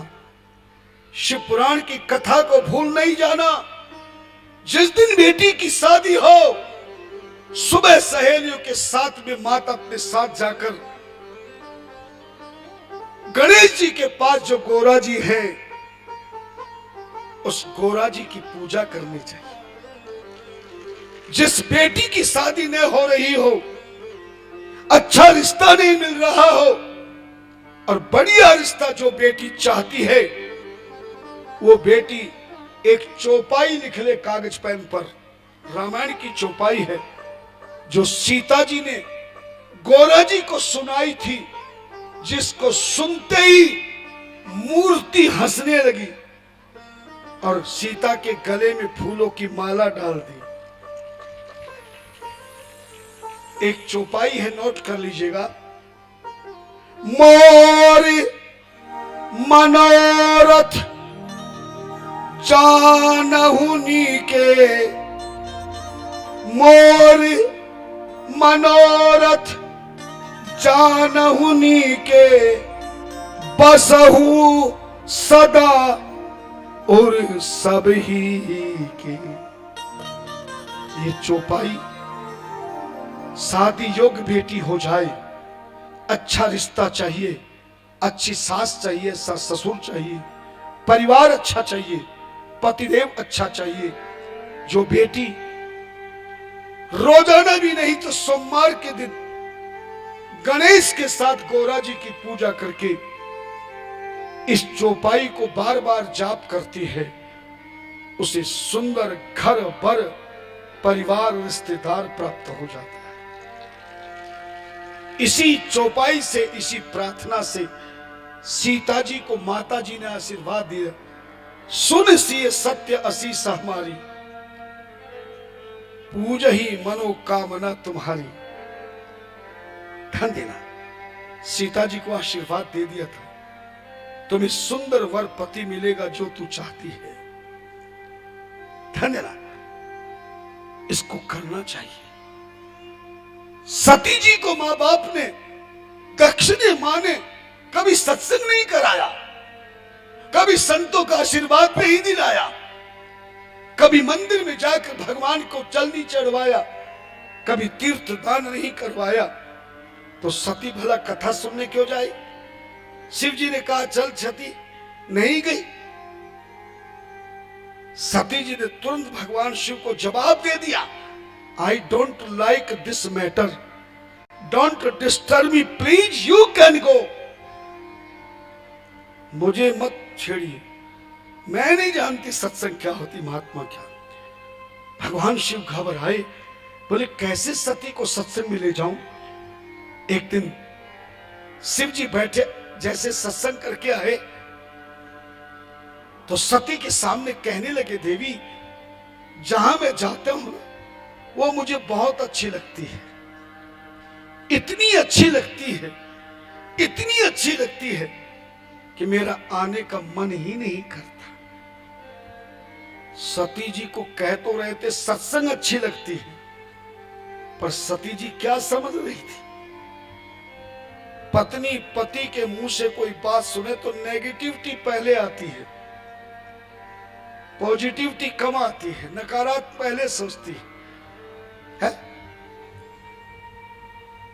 शिव पुराण की कथा को भूल नहीं जाना। जिस दिन बेटी की शादी हो, सुबह सहेलियों के साथ में माता अपने साथ जाकर गणेश जी के पास जो गोरा जी है, उस गोरा जी की पूजा करनी चाहिए। जिस बेटी की शादी न हो रही हो, अच्छा रिश्ता नहीं मिल रहा हो, और बढ़िया रिश्ता जो बेटी चाहती है, वो बेटी एक चौपाई लिख ले कागज पेन पर, रामायण की चौपाई है जो सीता जी ने गोरा जी को सुनाई थी, जिसको सुनते ही मूर्ति हंसने लगी और सीता के गले में फूलों की माला डाल दी। एक चौपाई है, नोट कर लीजिएगा। मोर मनोरथ जानहुनी के, मोर मनोरथ जानहुनी के, बसहु सदा और सब ही के। ये चौपाई शादी योग्य बेटी हो जाए, अच्छा रिश्ता चाहिए, अच्छी सास चाहिए, ससुर चाहिए, परिवार अच्छा चाहिए, पतिदेव अच्छा चाहिए। जो बेटी रोजाना भी नहीं तो सोमवार के दिन गणेश के साथ गोरा जी की पूजा करके इस चौपाई को बार बार जाप करती है, उसे सुंदर घर बर परिवार रिश्तेदार प्राप्त हो जाता है। इसी चौपाई से, इसी प्रार्थना से सीता जी को माता जी ने आशीर्वाद दिया, सुन सी सत्य असीस हमारी, पूज ही मनोकामना तुम्हारी। ध्यान देना, सीता जी को आशीर्वाद दे दिया था, तुम्हें सुंदर वर पति मिलेगा जो तू चाहती है। ध्यान देना, इसको करना चाहिए। सती जी को मां बाप ने, दक्ष ने, मां ने कभी सत्संग नहीं कराया, कभी संतों का आशीर्वाद नहीं दिलाया, कभी मंदिर में जाकर भगवान को जल नहीं चढ़वाया, कभी तीर्थ दान नहीं करवाया, तो सती भला कथा सुनने क्यों जाए? शिव जी ने कहा चल सती, नहीं गई। सती जी ने तुरंत भगवान शिव को जवाब दे दिया, I don't like this matter, don't disturb me please, you can go. मुझे मत छेड़िए, मैं नहीं जानती सत्संग क्या होती, महात्मा क्या। भगवान शिव घबराए, बोले कैसे सती को सत्संग में ले जाऊं। एक दिन शिव जी बैठे, जैसे सत्संग करके आए तो सती के सामने कहने लगे, देवी जहां मैं जाता हूं वो मुझे बहुत अच्छी लगती है, इतनी अच्छी लगती है, इतनी अच्छी लगती है कि मेरा आने का मन ही नहीं करता। सती जी को कह तो रहे थे सत्संग अच्छी लगती है, पर सती जी क्या समझ रही थी? पत्नी पति के मुंह से कोई बात सुने तो नेगेटिविटी पहले आती है, पॉजिटिविटी कम आती है, नकारात्मक पहले सोचती है।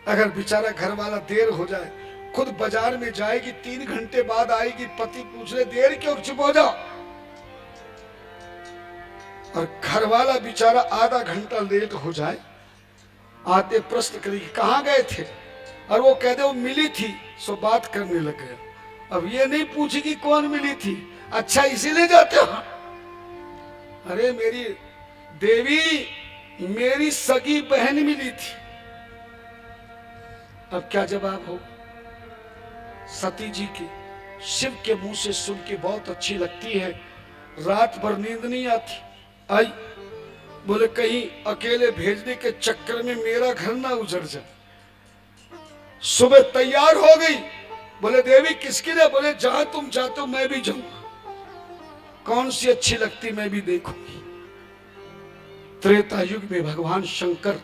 अगर बेचारा घर वाला देर हो जाए, खुद बाजार में जाएगी, 3 घंटे बाद आएगी, पति पूछ रहे देर क्यों, चुप हो जाओ। और घर वाला बेचारा आधा घंटा लेट हो जाए, आते प्रश्न करेगी कहां गए थे, और वो कह दे वो मिली थी, सो बात करने लग गया। अब ये नहीं पूछेगी कौन मिली थी, अच्छा इसीलिए जाते हो। अरे मेरी देवी, मेरी सगी बहन मिली थी। अब क्या जवाब हो? सती जी की शिव के मुंह से सुन के बहुत अच्छी लगती है, रात भर नींद नहीं आती। आई, बोले कहीं अकेले भेजने के चक्कर में मेरा घर ना उजड़ जाए। सुबह तैयार हो गई, बोले देवी किसके लिए? बोले जहां तुम जाते हो मैं भी जाऊंगा, कौन सी अच्छी लगती मैं भी देखूंगी। त्रेता युग में भगवान शंकर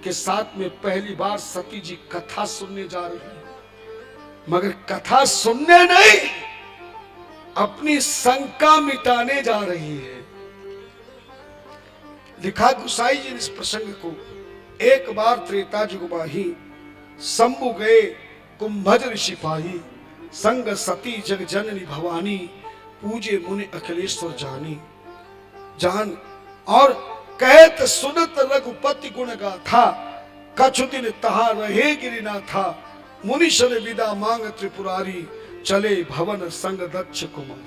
के साथ में पहली बार सती जी कथा सुनने जा रही है, मगर कथा सुनने नहीं, अपनी शंका मिटाने जा रही है। लिखा गुसाई जी ने इस प्रसंग को, एक बार त्रेता युग माही, शंभु गए कुंभज ऋषि पाही, संग सती जग जननी भवानी, पूजे मुनि अखिलेश्वर जानी। जान और कहत सुनत रघुपति गुण गाथा, कछु दिन तहा रहे गिरिना था, मुनिशन विदा मांग त्रिपुरारी, चले भवन संग दक्ष कुमार।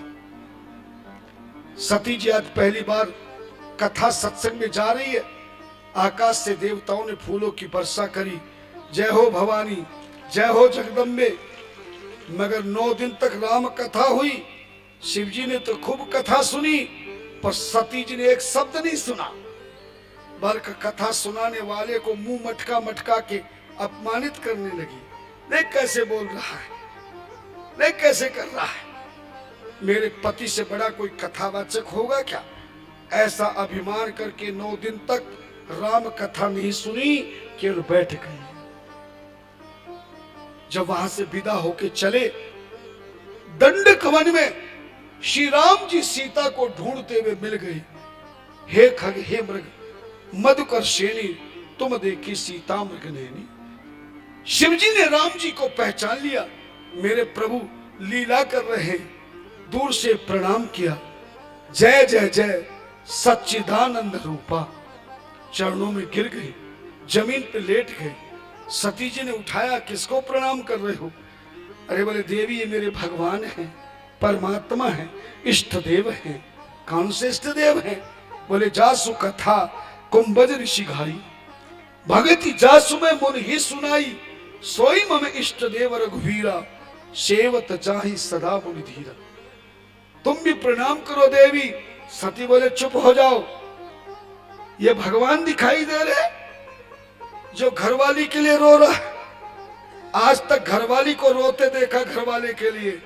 सती जी आज पहली बार कथा सत्संग में जा रही है। आकाश से देवताओं ने फूलों की वर्षा करी, जय हो भवानी, जय हो जगदम्बे। मगर 9 दिन तक राम कथा हुई। शिव जी ने तो खूब कथा सुनी, पर सती जी ने एक शब्द नहीं सुना। बल्कि कथा सुनाने वाले को मुंह मटका मटका के अपमानित करने लगी। देख कैसे बोल रहा है, देख कैसे कर रहा है, मेरे पति से बड़ा कोई कथावाचक होगा क्या? ऐसा अभिमान करके 9 दिन तक राम कथा नहीं सुनी, केवल बैठ गए। जब वहां से विदा होके चले, दंडक वन में श्री राम जी सीता को ढूंढते हुए मिल गए। हे खग हे मृग मधुकर श्रेणी, तुम देखी सीता मृग नैनी। शिव जी ने राम जी को पहचान लिया, मेरे प्रभु लीला कर रहे। दूर से प्रणाम किया, जय जय जय सच्चिदानंद रूपा। चरणों में गिर गए, जमीन पे लेट गए। सती जी ने उठाया, किसको प्रणाम कर रहे हो? अरे बोले देवी ये मेरे भगवान हैं, परमात्मा है, इष्ट देव है। कौन से इष्ट देव है? बोले जासु कथा कुंभज ऋषि घाई, भगति जासु में मुन ही सुनाई, सोई मम इष्ट देव रघुवीरा, सेवत चाहि सदा मुनि धीरा। तुम भी प्रणाम करो देवी। सती बोले चुप हो जाओ, ये भगवान दिखाई दे रहे जो घरवाली के लिए रो रहा है। आज तक घरवाली को रोते देखा घरवाले के लिए,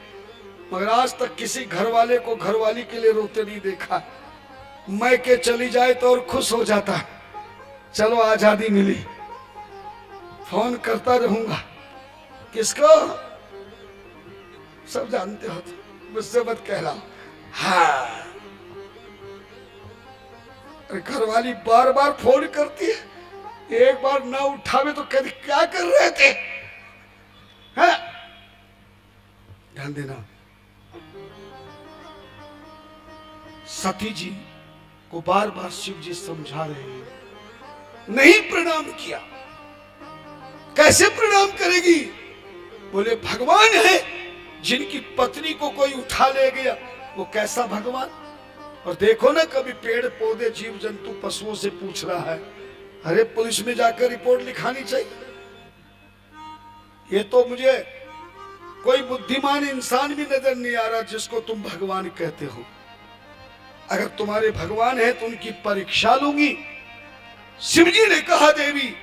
मगर आज तक किसी घरवाले को घरवाली के लिए रोते नहीं देखा। मैं के चली जाए तो और खुश हो जाता, चलो आजादी मिली, फोन करता रहूंगा। किसको? सब जानते हो, तो मुझसे मत कहला। हाँ, घरवाली बार बार फोन करती है, एक बार ना उठावे तो कहती क्या कर रहे थे? हाँ? ध्यान देना। सती जी को बार बार शिव जी समझा रहे हैं, नहीं प्रणाम किया। कैसे प्रणाम करेगी? बोले भगवान है, जिनकी पत्नी को कोई उठा ले गया, वो कैसा भगवान? और देखो ना, कभी पेड़ पौधे जीव जंतु पशुओं से पूछ रहा है, अरे पुलिस में जाकर रिपोर्ट लिखानी चाहिए। ये तो मुझे कोई बुद्धिमान इंसान भी नजर नहीं आ रहा जिसको तुम भगवान कहते हो। अगर तुम्हारे भगवान है तो उनकी परीक्षा लूंगी। शिवजी ने कहा देवी,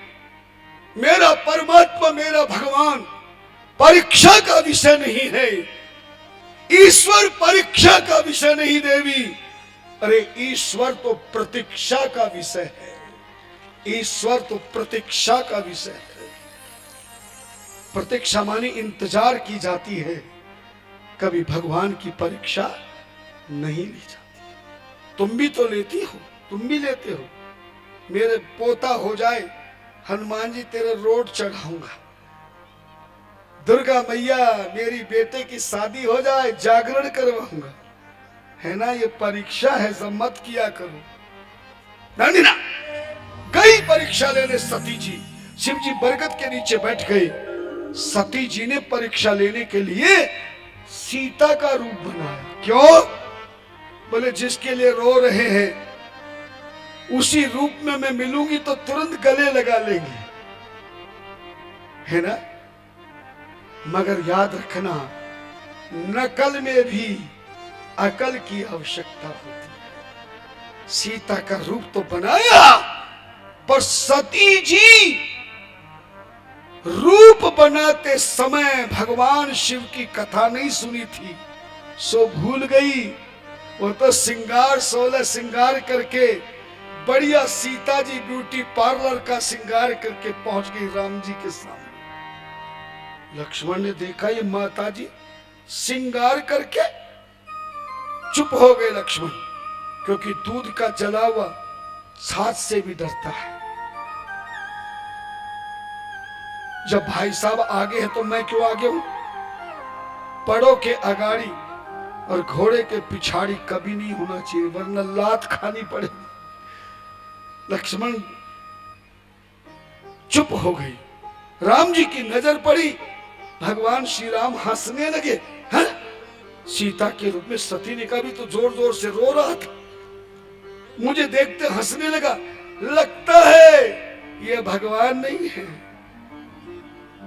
मेरा परमात्मा, मेरा भगवान परीक्षा का विषय नहीं है, ईश्वर परीक्षा का विषय नहीं देवी। अरे ईश्वर तो प्रतीक्षा का विषय है, ईश्वर तो प्रतीक्षा का विषय है। प्रतीक्षा मानी इंतजार की जाती है, कभी भगवान की परीक्षा नहीं ली जाती। तुम भी तो लेती हो, तुम भी लेते हो। मेरे पोता हो जाए, हनुमान जी तेरे रोड चढ़ाऊंगा। दुर्गा मैया मेरी बेटे की शादी हो जाए, जागरण करवाऊंगा। है ना, ये परीक्षा है, सब मत किया करो। ना गई परीक्षा लेने सती जी। शिव जी बरगद के नीचे बैठ गए। सती जी ने परीक्षा लेने के लिए सीता का रूप बनाया। क्यों? बोले जिसके लिए रो रहे हैं उसी रूप में मैं मिलूंगी तो तुरंत गले लगा लेंगे, है ना। मगर याद रखना, नकल में भी अकल की आवश्यकता होती है। सीता का रूप तो बनाया, पर सती जी रूप बनाते समय भगवान शिव की कथा नहीं सुनी थी, सो भूल गई। वो तो श्रृंगार 16 श्रृंगार करके बढ़िया सीता जी ब्यूटी पार्लर का श्रृंगार करके पहुंच गई राम जी के सामने। लक्ष्मण ने देखा ये माता जी श्रृंगार करके, चुप हो गए लक्ष्मण, क्योंकि दूध का जला हुआ छाछ से भी डरता है। जब भाई साहब आगे हैं तो मैं क्यों आगे हूं? पड़ो के अगाड़ी और घोड़े के पिछाड़ी कभी नहीं होना चाहिए, वरना लात खानी पड़े। लक्ष्मण चुप हो गई। राम जी की नजर पड़ी, भगवान श्री राम हंसने लगे। हाँ? सीता के रूप में सती ने कभी तो जोर जोर से रो रहा था, मुझे देखते हंसने लगा। लगता है ये भगवान नहीं है।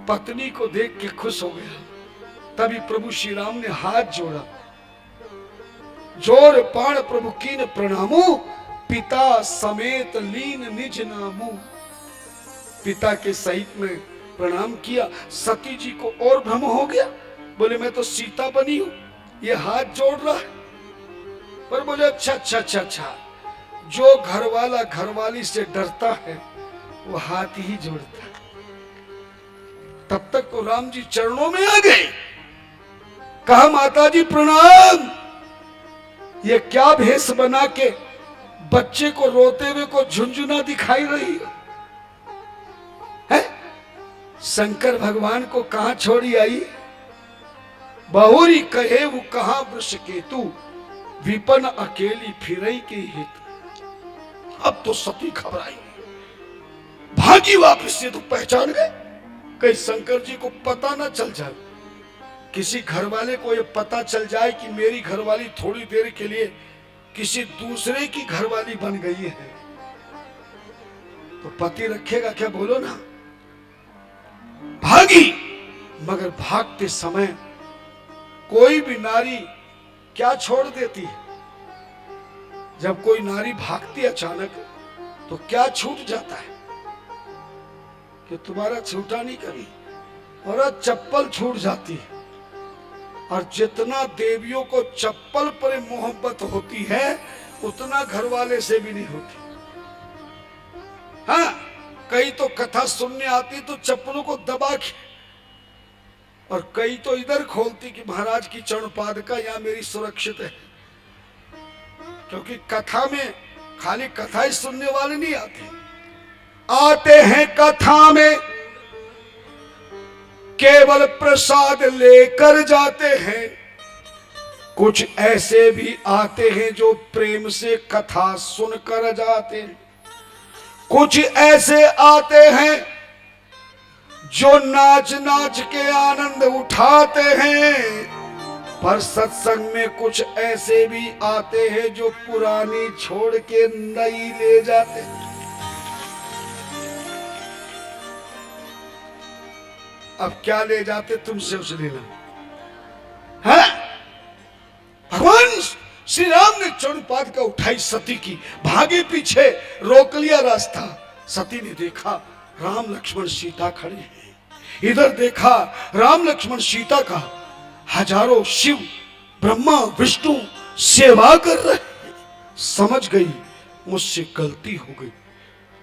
पत्नी को देख के खुश हो गया। तभी प्रभु श्री राम ने हाथ जोड़ा, जोर पाण प्रभु कीन प्रणामू, पिता समेत लीन निज नामू। पिता के सहित में प्रणाम किया। सती जी को और भ्रम हो गया, बोले मैं तो सीता बनी हूं, ये हाथ जोड़ रहा है। पर बोले अच्छा अच्छा अच्छा अच्छा, जो घरवाला घरवाली से डरता है वो हाथ ही जोड़ता है। तब तक तो राम जी चरणों में आ गए। कहा माता जी प्रणाम। ये क्या भेष बना के बच्चे को रोते हुए को झुंझुना दिखाई रही है? शंकर भगवान को कहां छोड़ी आई? बहुरी कहे वो कहां वृष केतु, विपन अकेली फिरई के हेतु। अब तो सती घबराई, भागी वापस से। तो पहचान गए, कहीं शंकर जी को पता ना चल जाए। किसी घरवाले को ये पता चल जाए कि मेरी घरवाली थोड़ी देर के लिए किसी दूसरे की घरवाली बन गई है, तो पति रखेगा क्या? बोलो ना। भागी, मगर भागते समय कोई भी नारी क्या छोड़ देती है? जब कोई नारी भागती अचानक तो क्या छूट जाता है? कि तुम्हारा छूटा नहीं कभी, और चप्पल छूट जाती है। और जितना देवियों को चप्पल पर मोहब्बत होती है उतना घरवाले से भी नहीं होती। हाँ, कई तो कथा सुनने आती तो चप्पलों को दबा के, और कई तो इधर खोलती कि महाराज की चरण पादुका यहाँ मेरी सुरक्षित है। क्योंकि कथा में खाली कथा ही सुनने वाले नहीं आते हैं कथा में केवल प्रसाद लेकर जाते हैं। कुछ ऐसे भी आते हैं जो प्रेम से कथा सुनकर जाते हैं। कुछ ऐसे आते हैं जो नाच नाच के आनंद उठाते हैं। पर सत्संग में कुछ ऐसे भी आते हैं जो पुरानी छोड़ के नई ले जाते हैं। अब क्या ले जाते तुम सोच लेना है। भगवान श्री राम ने चरणपाद का उठाई सती की, भागे पीछे, रोक लिया रास्ता। सती ने देखा राम लक्ष्मण सीता खड़े हैं, इधर देखा राम लक्ष्मण सीता का हजारों शिव ब्रह्मा विष्णु सेवा कर रहे हैं। समझ गई मुझसे गलती हो गई,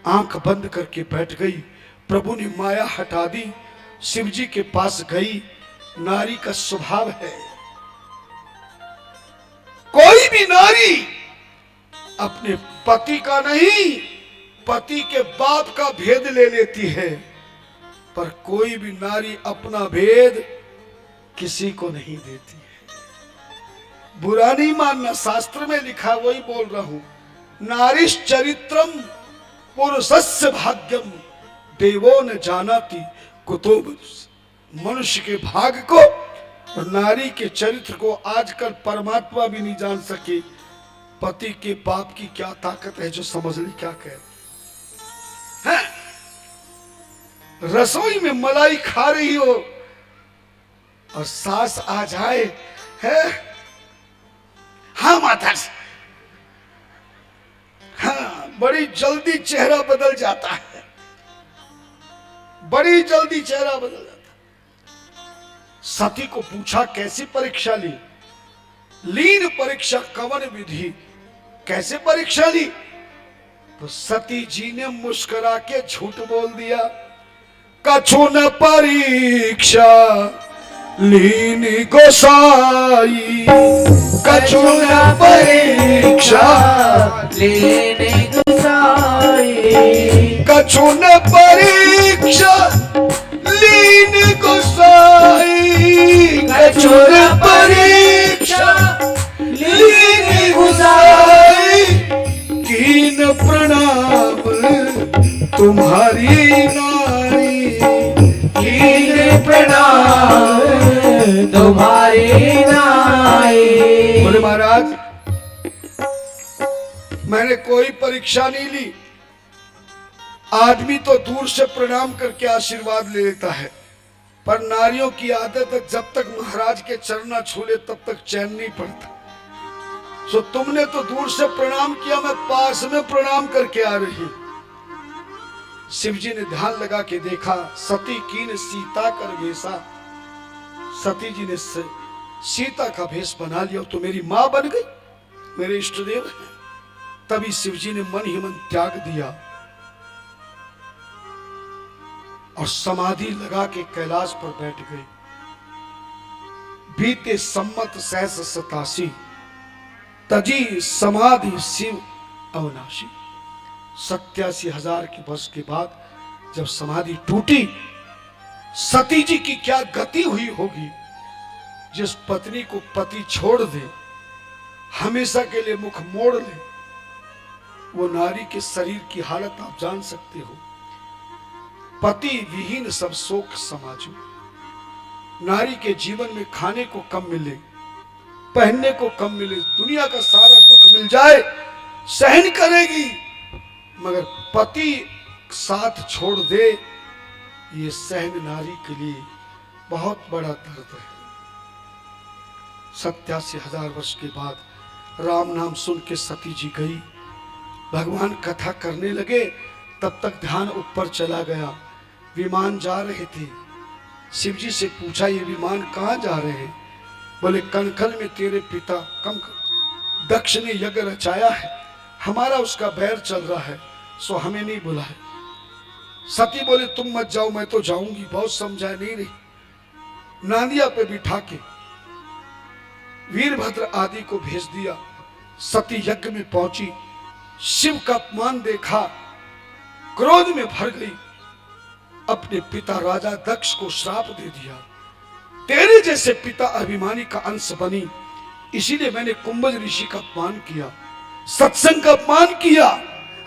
आंख बंद करके बैठ गई। प्रभु ने माया हटा दी, शिव जी के पास गई। नारी का स्वभाव है, कोई भी नारी अपने पति का नहीं, पति के बाप का भेद ले लेती है, पर कोई भी नारी अपना भेद किसी को नहीं देती है। बुरा नहीं मानना, शास्त्र में लिखा, वही बोल रहा हूं। नारीश चरित्रम पुरुषस्य भाग्यम देवो न जानाति कुतो। मनुष्य के भाग्य को और नारी के चरित्र को आजकल परमात्मा भी नहीं जान सके। पति के बाप की क्या ताकत है जो समझ ले क्या कह है। रसोई में मलाई खा रही हो और सास आ जाए है, हाँ माता, हाँ, बड़ी जल्दी चेहरा बदल जाता है, बड़ी जल्दी चेहरा बदल जाता है। सती को पूछा कैसी परीक्षा ली? लीन परीक्षा कवन विधि, कैसे परीक्षा ली? तो सती जी ने मुस्कुरा के झूठ बोल दिया, कछु न परीक्षा लीन गोसाई, कछु न परीक्षा लीन गोसाई, कछु न परीक्षा लीन गोसाई, कछु न परीक्षा लीन गोसाई। कीन प्रणाम तुम्हारी नारी, कीन प्रणाम तुम्हारी नाई। बोले महाराज मैंने कोई परीक्षा नहीं ली। आदमी तो दूर से प्रणाम करके आशीर्वाद ले लेता है, पर नारियों की आदत है जब तक महाराज के चरण छू ले तब तक चैन नहीं पड़ता। सो तुमने तो दूर से प्रणाम किया, मैं पास में प्रणाम करके आ रही। शिव जी ने ध्यान लगा के देखा, सती कीन सीता कर भेसा। सती जी ने सीता का भेष बना लिया, तो मेरी मां बन गई, मेरे इष्ट देव हैं। तभी शिव जी ने मन ही मन त्याग दिया और समाधि लगा के कैलाश पर बैठ गए। बीते सम्मत 87 तजी समाधि शिव अविनाशी। 87,000 के वर्ष के बाद जब समाधि टूटी, सती जी की क्या गति हुई होगी। जिस पत्नी को पति छोड़ दे, हमेशा के लिए मुख मोड़ ले, वो नारी के शरीर की हालत आप जान सकते हो। पति विहीन सब शोक समाजो, नारी के जीवन में खाने को कम मिले, पहनने को कम मिले, दुनिया का सारा दुख मिल जाए सहन करेगी, मगर पति साथ छोड़ दे, ये सहन नारी के लिए बहुत बड़ा दर्द है। 87,000 वर्ष के बाद राम नाम सुन के सती जी गई, भगवान कथा करने लगे, तब तक ध्यान ऊपर चला गया। विमान जा रहे थे, शिव जी से पूछा ये विमान कहाँ जा रहे हैं? बोले कनखल में तेरे पिता दक्ष ने यज्ञ रचाया है, हमारा उसका बैर चल रहा है, सो हमें नहीं बुलाए। सती बोले तुम मत जाओ, मैं तो जाऊंगी, बहुत समझाए नहीं रही। नांदिया पे बिठा के वीरभद्र आदि को भेज दिया। सती यज्ञ में पहुंची, शिव का अपमान देखा, क्रोध में भर गई, अपने पिता राजा दक्ष को श्राप दे दिया, तेरे जैसे पिता अभिमानी का अंश बनी, इसीलिए मैंने कुंभज ऋषि का अपमान किया, सत्संग का अपमान किया,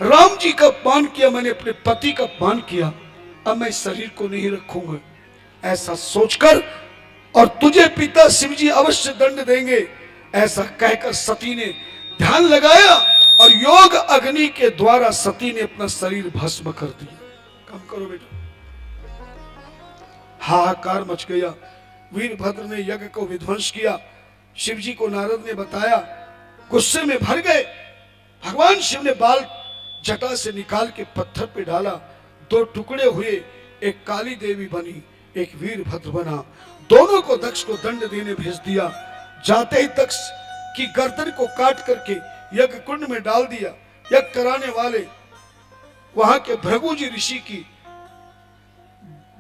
राम जी का अपमान किया, मैंने अपने पति का अपमान किया, अब मैं इस शरीर को नहीं रखूंगा। ऐसा सोचकर, और तुझे पिता शिव जी अवश्य दंड देंगे, ऐसा कहकर सती ने ध्यान लगाया और योग अग्नि के द्वारा सती ने अपना शरीर भस्म कर दिया। कम करो बेटा। हाहाकार मच गया। वीरभद्र ने यज्ञ को विध्वंस किया। शिव जी को नारद ने बताया, गुस्से में भर गए। भगवान शिव ने बाल जटा से निकाल के पत्थर पे डाला, 2 टुकड़े हुए, एक काली देवी बनी, एक वीरभद्र बना। दोनों को दक्ष को दंड देने भेज दिया। जाते ही दक्ष की गर्दन को काट करके यज्ञ कुंड में डाल दिया। यज्ञ कराने वाले वहां के भृगु जी ऋषि की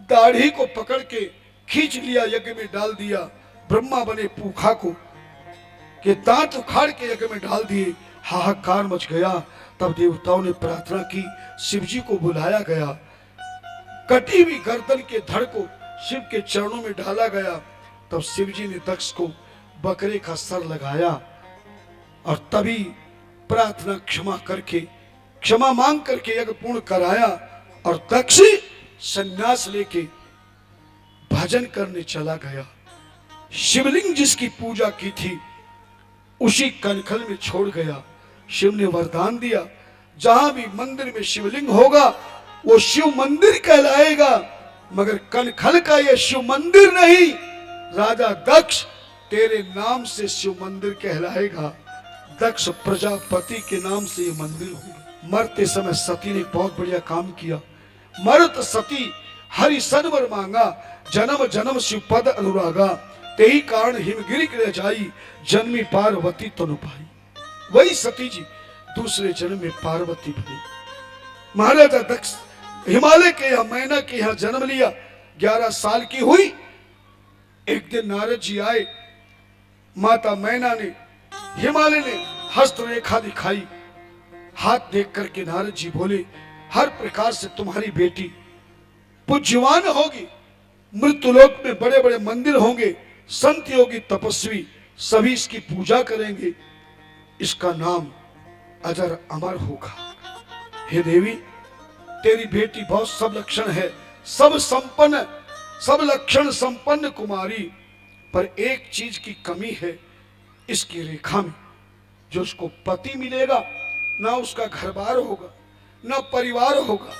दाढ़ी को पकड़ के खींच लिया, यज्ञ में डाल दिया। ब्रह्मा बने पूखा को के दांत उखाड़ के यज्ञ में डाल दिए। हाहाकार मच गया। तब देवताओं ने प्रार्थना की, शिव जी को बुलाया गया। कटी हुई गर्दन के धड़ को शिव के चरणों में डाला गया। तब शिव जी ने दक्ष को बकरे का सर लगाया और तभी प्रार्थना क्षमा करके, क्षमा मांग करके यज्ञ पूर्ण कराया और दक्ष संन्यास लेके भजन करने चला गया। शिवलिंग जिसकी पूजा की थी उसी कनखल में छोड़ गया। शिव ने वरदान दिया, जहां भी मंदिर में शिवलिंग होगा वो शिव मंदिर कहलाएगा, मगर कनखल का यह शिव मंदिर नहीं, राजा दक्ष तेरे नाम से शिव मंदिर कहलाएगा। दक्ष प्रजापति के नाम से ये मंदिर होगा। मरते समय सती ने बहुत बढ़िया काम किया। मरत सती हरि सनवर मांगा, जन्म जन्म शिव पद अनुरागा, तेही कारण हिमगिरि रह जाई, जन्मी पार्वती तनु पाई। वही सती जी दूसरे जन्म में पार्वती बनी। महाराजा दक्ष हिमालय के यहाँ, मैना के यहाँ जन्म लिया। 11 साल की हुई, एक दिन नारद जी आए। माता मैना ने, हिमालय ने हस्त रेखा दिखाई। हाथ देख करके नारद जी बोले, हर प्रकार से तुम्हारी बेटी पूज्यवान होगी, मृत्युलोक में बड़े बड़े मंदिर होंगे, संत योगी तपस्वी सभी इसकी पूजा करेंगे, इसका नाम अजर अमर होगा। हे देवी, तेरी बेटी बहुत सब लक्षण है, सब संपन्न, सब लक्षण संपन्न कुमारी, पर एक चीज की कमी है इसकी रेखा में। जो उसको पति मिलेगा, ना उसका घर बार होगा, ना परिवार होगा,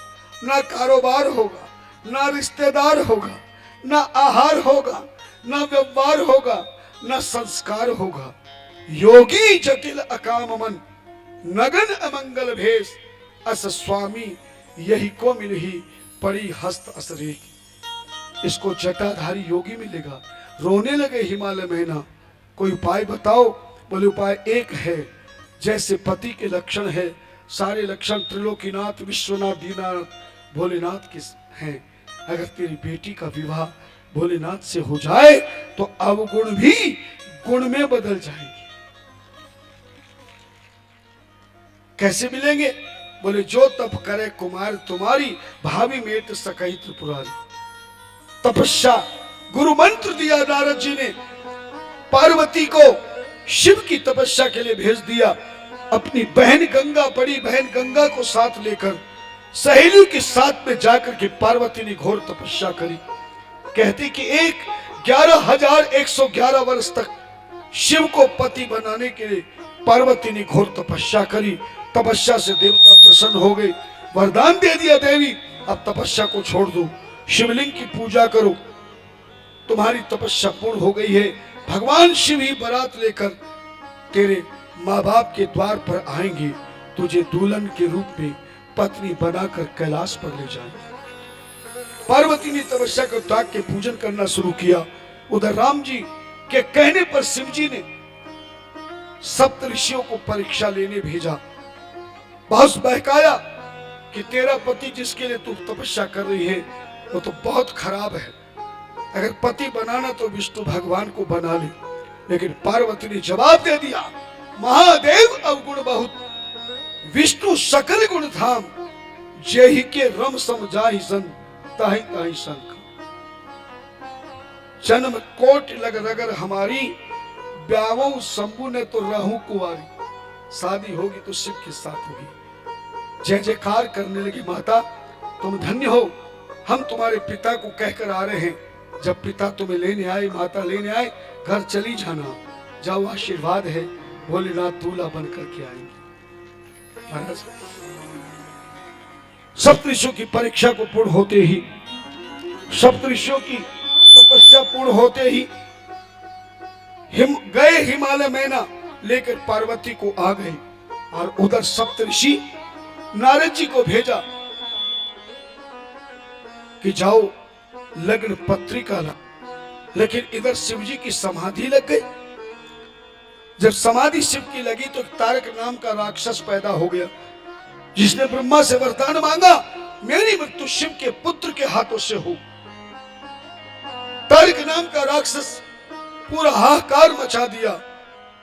ना कारोबार होगा, ना रिश्तेदार होगा, ना आहार होगा, ना व्यवहार होगा, ना संस्कार होगा। योगी जटिल अकाम मन, नगन अमंगल भेष, अस स्वामी यही को मिलही, पड़ी हस्त असरे। इसको जटाधारी योगी मिलेगा। रोने लगे हिमालय मैना, कोई उपाय बताओ। बोले उपाय एक है, जैसे पति के लक्षण है, सारे लक्षण त्रिलोकीनाथ, विश्वनाथ, दीनानाथ, भोलेनाथ के हैं। अगर तेरी बेटी का विवाह भोलेनाथ से हो जाए तो अवगुण भी गुण में बदल जाएगी। कैसे मिलेंगे? बोले जो तप करे कुमार तुम्हारी, भावी मेट सकई त्रिपुरारी। तपस्या, गुरु मंत्र दिया नारद जी ने। पार्वती को शिव की तपस्या के लिए भेज दिया। अपनी बहन गंगा, बड़ी बहन गंगा को साथ लेकर सहेलियों के साथ में जाकर के पार्वती ने घोर तपस्या करी। कहती कि एक 11,111 वर्ष तक शिव को पति बनाने के लिए पार्वती ने घोर तपस्या करी। तपस्या से देवता प्रसन्न हो गए, वरदान दे दिया, देवी अब तपस्या को छोड़ दो, शिवलिंग की पूजा करो, तुम्हारी तपस्या पूर्ण हो गई है। भगवान शिव ही बारात लेकर तेरे माँ बाप के द्वार पर आएंगे, तुझे दुल्हन के रूप में पत्नी बनाकर कैलाश पर ले जाएंगे। पार्वती ने तपस्या को त्याग के पूजन करना शुरू किया। उधर राम जी के कहने पर शिव जी ने सप्त ऋषियों को परीक्षा लेने भेजा, बहुत बहकाया कि तेरा पति जिसके लिए तू तपस्या कर रही है वो तो बहुत खराब है, अगर पति बनाना तो विष्णु भगवान को बना ले। लेकिन पार्वती ने जवाब दे दिया, महादेव अवगुण बहुत, विष्णु सकल गुण धाम, जेहि के रम सम जाहि सन, ताहि ताहि संग। जन्म कोट लग रगर हमारी, ब्यावों शंभु ने तो रहूं कुंवारी, शादी होगी तो शिव के साथ होगी। जय जयकार करने लगी, माता तुम धन्य हो, हम तुम्हारे पिता को कहकर आ रहे हैं, जब पिता तुम्हें लेने आए, माता लेने आए, घर चली जाना, जाओ आशीर्वाद है, भोलेनाथ दूल्हा बनकर के आएंगे। महाराज सप्तऋषियों की परीक्षा को पूर्ण होते ही, सप्तऋषियों की तपस्या पूर्ण होते ही गए हिमालय मैना लेकर पार्वती को आ गए। और उधर सप्तऋषि नारद जी को भेजा कि जाओ लग्न पत्रिका ला, लेकिन इधर शिव जी की समाधि लग गई। जब समाधि शिव की लगी तो तारक नाम का राक्षस पैदा हो गया, जिसने ब्रह्मा से वरदान मांगा, मेरी मृत्यु शिव के पुत्र के हाथों से हो। तारक नाम का राक्षस पूरा हाहाकार मचा दिया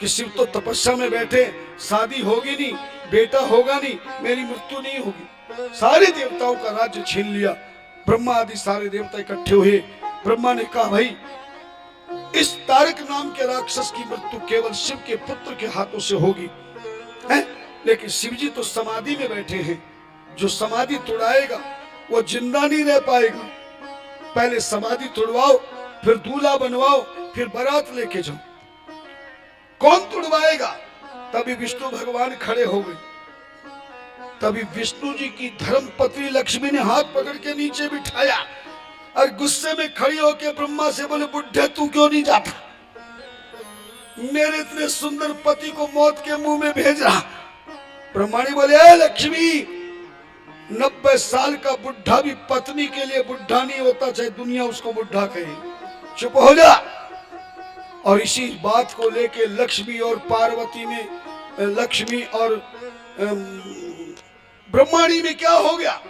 कि शिव तो तपस्या में बैठे, शादी होगी नहीं, बेटा होगा नहीं, मेरी मृत्यु नहीं होगी। सारे देवताओं का राज्य छीन लिया। ब्रह्मा आदि सारे देवता इकट्ठे हुए। ब्रह्मा ने कहा, भाई इस तारक नाम के राक्षस की मृत्यु केवल शिव के पुत्र के हाथों से होगी, है? लेकिन शिव जी तो समाधि में बैठे हैं, जो समाधि तोड़ाएगा वो जिंदा नहीं रह पाएगा। पहले समाधि तोड़वाओ, फिर दूल्हा बनवाओ, फिर बारात लेके जाओ। कौन तोड़वाएगा? तभी विष्णु भगवान खड़े हो गए। तभी विष्णु जी की धर्म पत्नी लक्ष्मी ने हाथ पकड़ के नीचे बिठाया और गुस्से में खड़ी होकर ब्रह्मा से बोले, बुढ़े तू क्यों नहीं जाता? मेरे इतने सुंदर पति को मौत के मुंह में भेज रहा। ब्रह्मा ने बोले, लक्ष्मी, 90 साल का बुढ़ा भी पत्नी के लिए बुढ़ा नहीं होता, चाहे दुनिया उसको बुढ़ा कहे। चुप हो जा। और इसी बात को लेके लक्ष्मी और पार्वती में, लक्ष्मी और ब्रह्माणी में क्या हो गया?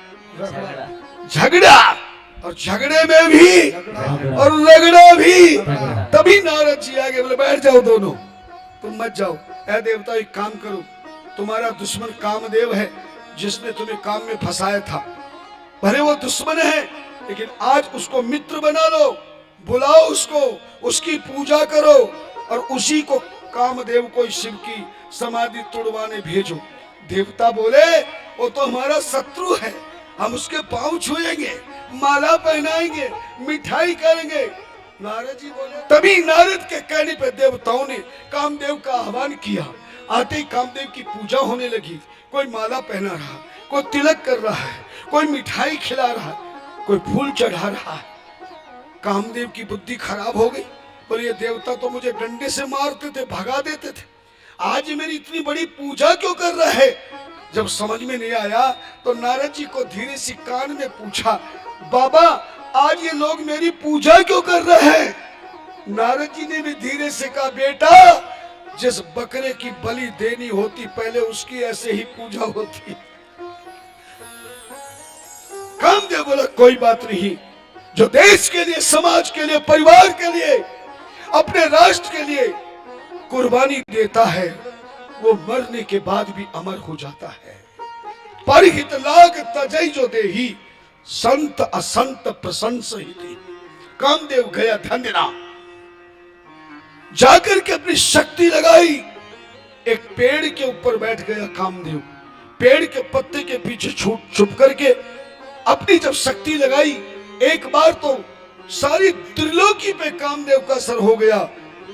झगड़ा। और झगड़े में भी और रगड़ा भी। तभी नारद जी आगे बोले, बैठ जाओ दोनों, तुम मत जाओ। ऐ देवता एक काम करो, तुम्हारा दुश्मन कामदेव है, जिसने तुम्हें काम में फंसाया था। भले वो दुश्मन है, लेकिन आज उसको मित्र बना लो, बुलाओ उसको, उसकी पूजा करो और उसी को, कामदेव को शिव की समाधि तोड़वाने भेजो। देवता बोले, वो तो हमारा शत्रु है, हम उसके पांव छुएंगे, माला पहनाएंगे, मिठाई करेंगे। नारद जी बोले, तभी नारद के कहने पर देवताओं ने कामदेव का आह्वान किया। आते ही कामदेव की पूजा होने लगी। कोई माला पहना रहा, कोई तिलक कर रहा है, कोई मिठाई खिला रहा है, कोई फूल चढ़ा रहा है। कामदेव की बुद्धि खराब हो गई। बोले, ये देवता तो मुझे डंडे से मारते थे, भगा देते थे, आज मेरी इतनी बड़ी पूजा क्यों कर रहा है? जब समझ में नहीं आया तो नारद जी को धीरे से कान में पूछा, बाबा आज ये लोग मेरी पूजा क्यों कर रहे हैं? नारद जी ने भी धीरे से कहा, बेटा जिस बकरे की बलि देनी होती पहले उसकी ऐसे ही पूजा होती। कामदेव बोला, कोई बात नहीं, जो देश के लिए, समाज के लिए, परिवार के लिए, अपने राष्ट्र के लिए कुर्बानी देता है, वो मरने के बाद भी अमर हो जाता है। परहित लाग तजई जो देही, संत असंत प्रशंस ही दे। कामदेव गया धन्यना, जाकर के अपनी शक्ति लगाई, एक पेड़ के ऊपर बैठ गया कामदेव। पेड़ के पत्ते के पीछे छुप करके अपनी जब शक्ति लगाई, एक बार तो सारी त्रिलोकी पे कामदेव का असर हो गया,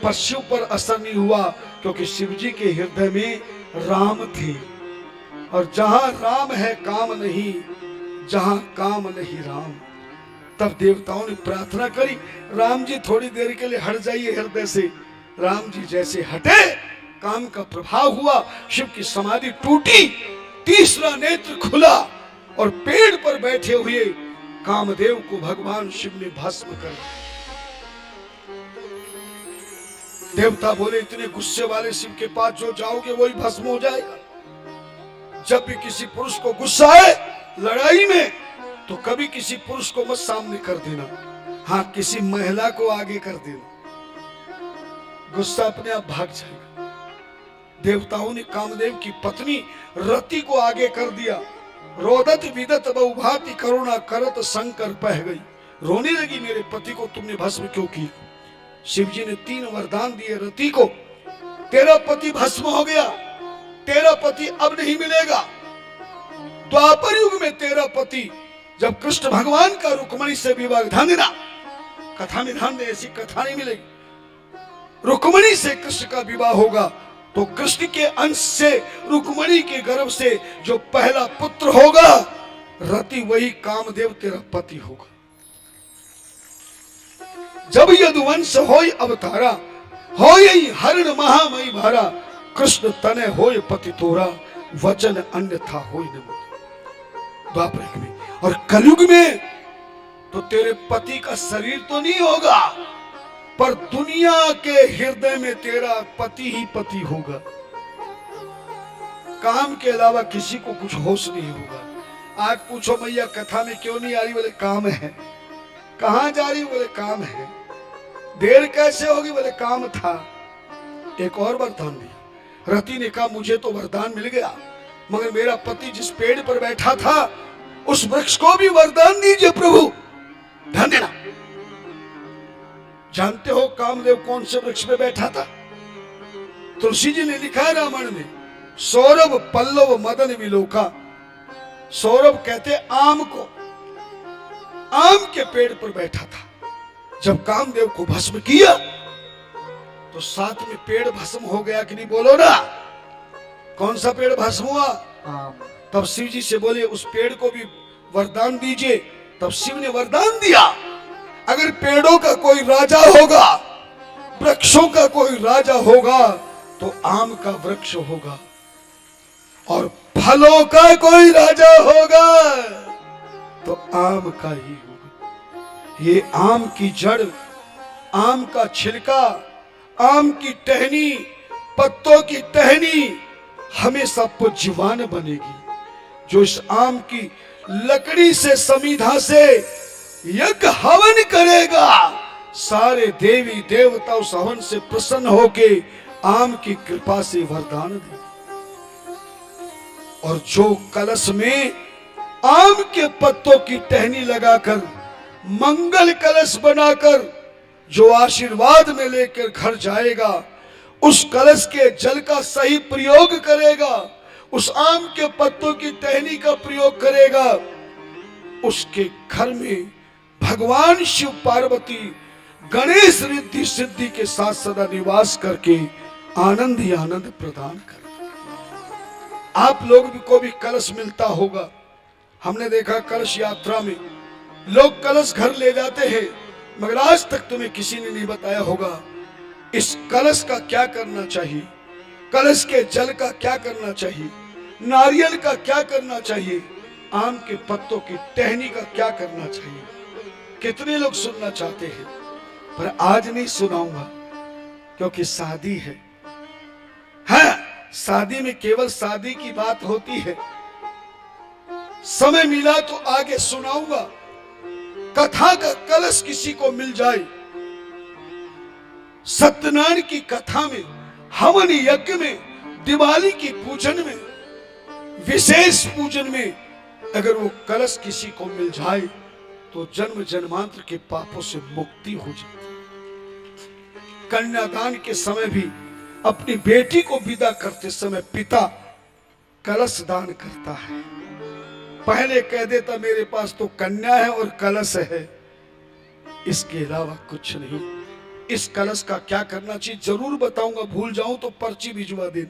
पर शिव पर असर नहीं हुआ, क्योंकि शिव जी के हृदय में राम थे। और जहां राम है काम नहीं, जहां काम नहीं राम। तब देवताओं ने प्रार्थना करी, राम जी थोड़ी देर के लिए हट जाइए हृदय से। राम जी जैसे हटे, काम का प्रभाव हुआ, शिव की समाधि टूटी, तीसरा नेत्र खुला और पेड़ पर बैठे हुए कामदेव को भगवान शिव ने भस्म कर दिया। देवता बोले, इतने गुस्से वाले शिव के पास जो जाओगे वही भस्म हो जाएगा। जब भी किसी पुरुष को गुस्सा आए लड़ाई में, तो कभी किसी पुरुष को मत सामने कर देना, हाँ किसी महिला को आगे कर देना, गुस्सा अपने आप भाग जाएगा। देवताओं ने कामदेव की पत्नी रति को आगे कर दिया। रोदत विदत बहुभाति करुणा करत शंकर पह गई, रोने लगी, मेरे पति को तुमने भस्म क्यों किया। शिव जी ने 3 वरदान दिए रति को, तेरा पति भस्म हो गया, तेरा पति अब नहीं मिलेगा। द्वापर युग में तेरा पति, जब कृष्ण भगवान का रुक्मणी से विवाह, ध्यान देना कथा में, ध्यान दे, ऐसी कथा नहीं मिलेगी। रुक्मणी से कृष्ण का विवाह होगा तो कृष्ण के अंश से, रुक्मणी के गर्भ से जो पहला पुत्र होगा रति, वही कामदेव तेरा पति होगा। जब यदुवंश होय अवतारा, होय हरण महामयी भारा, कृष्ण तने होय पति तोरा, वचन अन्यथा होय न मोरा। द्वापर युग में और कलयुग में तो तेरे पति का शरीर तो नहीं होगा, पर दुनिया के हृदय में तेरा पति ही पति होगा। काम के अलावा किसी को कुछ होश नहीं होगा। आज पूछो मैया कथा में क्यों नहीं आ रही, बोले काम है। कहां जा रही, बोले काम है। देर कैसे होगी, बोले काम था। एक और वरदान दिया। रति ने कहा, मुझे तो वरदान मिल गया, मगर मेरा पति जिस पेड़ पर बैठा था उस वृक्ष को भी वरदान दीजिए प्रभु। ध्यान देना, जानते हो कामदेव कौन से वृक्ष पे बैठा था? तुलसी जी ने लिखा है रामायण में, सौरभ पल्लव मदन विलोका। सौरभ कहते आम को, आम के पेड़ पर बैठा था। जब कामदेव को भस्म किया तो साथ में पेड़ भस्म हो गया कि नहीं, बोलो ना। कौन सा पेड़ भस्म हुआ? तब शिव जी से बोले, उस पेड़ को भी वरदान दीजिए। तब शिव ने वरदान दिया, अगर पेड़ों का कोई राजा होगा, वृक्षों का कोई राजा होगा, तो आम का वृक्ष होगा, और फलों का कोई राजा होगा तो आम का ही होगा। ये आम की जड़, आम का छिलका, आम की टहनी, पत्तों की टहनी हमेशा पुज्यवान बनेगी। जो इस आम की लकड़ी से, समीधा से यज्ञ हवन करेगा, सारे देवी देवता उस हवन से प्रसन्न होके आम की कृपा से वरदान देंगे। और जो कलश में आम के पत्तों की टहनी लगाकर, मंगल कलश बनाकर जो आशीर्वाद में लेकर घर जाएगा, उस कलश के जल का सही प्रयोग करेगा, उस आम के पत्तों की टहनी का प्रयोग करेगा, उसके घर में भगवान शिव पार्वती गणेश रिद्धि सिद्धि के साथ सदा निवास करके आनंद ही आनंद प्रदान कर। आप लोग को भी कलश मिलता होगा। हमने देखा कलश यात्रा में लोग कलश घर ले जाते हैं, मगर आज तक तुम्हें किसी ने नहीं बताया होगा इस कलश का क्या करना चाहिए, कलश के जल का क्या करना चाहिए, नारियल का क्या करना चाहिए, आम के पत्तों की टहनी का क्या करना चाहिए। कितने लोग सुनना चाहते हैं, पर आज नहीं सुनाऊंगा क्योंकि शादी है। हाँ, शादी में केवल शादी की बात होती है। समय मिला तो आगे सुनाऊंगा। कथा का कलश किसी को मिल जाए, सत्यनारायण की कथा में, हवन यज्ञ में, दिवाली की पूजन में, विशेष पूजन में अगर वो कलश किसी को मिल जाए तो जन्म जन्मांतर के पापों से मुक्ति हो जाती। कन्यादान के समय भी अपनी बेटी को विदा करते समय पिता कलश दान करता है। पहले कह देता मेरे पास तो कन्या है और कलश है, इसके अलावा कुछ नहीं। इस कलश का क्या करना चाहिए जरूर बताऊंगा, भूल जाऊं तो पर्ची भिजवा देना।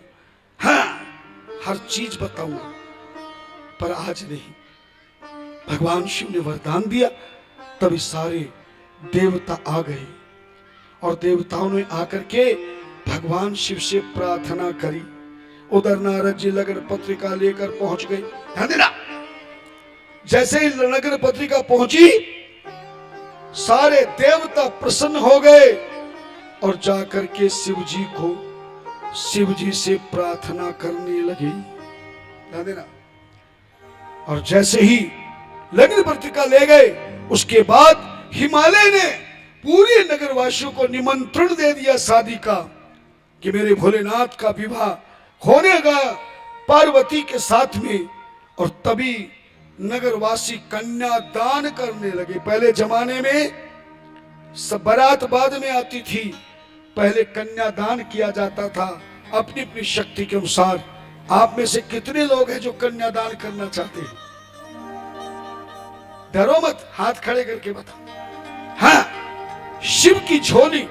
हाँ, हर चीज बताऊंगा, पर आज नहीं। भगवान शिव ने वरदान दिया, तभी सारे देवता आ गए और देवताओं ने आकर के भगवान शिव से प्रार्थना करी। उधर नारद जी लगन पत्रिका लेकर पहुंच गए। ध्यान देना, जैसे ही लगन पत्रिका पहुंची, सारे देवता प्रसन्न हो गए और जाकर के शिव जी से प्रार्थना करने लगे। ध्यान देना, और जैसे ही लगन पत्रिका ले गए, उसके बाद हिमालय ने पूरे नगरवासियों को निमंत्रण दे दिया शादी का, कि मेरे भोलेनाथ का विवाह होने का पार्वती के साथ में। और तभी नगरवासी कन्यादान करने लगे। पहले जमाने में सब बारात बाद में आती थी, पहले कन्यादान किया जाता था अपनी अपनी शक्ति के अनुसार। आप में से कितने लोग हैं जो कन्यादान करना चाहते हैं? डरो मत, हाथ खड़े करके बताओ। हाँ, शिव की झोली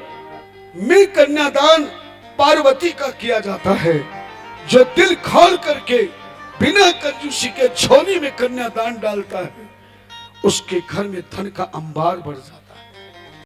में कन्यादान पार्वती का किया जाता है। जो दिल खोल करके बिना कंजूसी के झोली में कन्यादान डालता है, उसके घर में धन का अंबार बढ़ जाता है।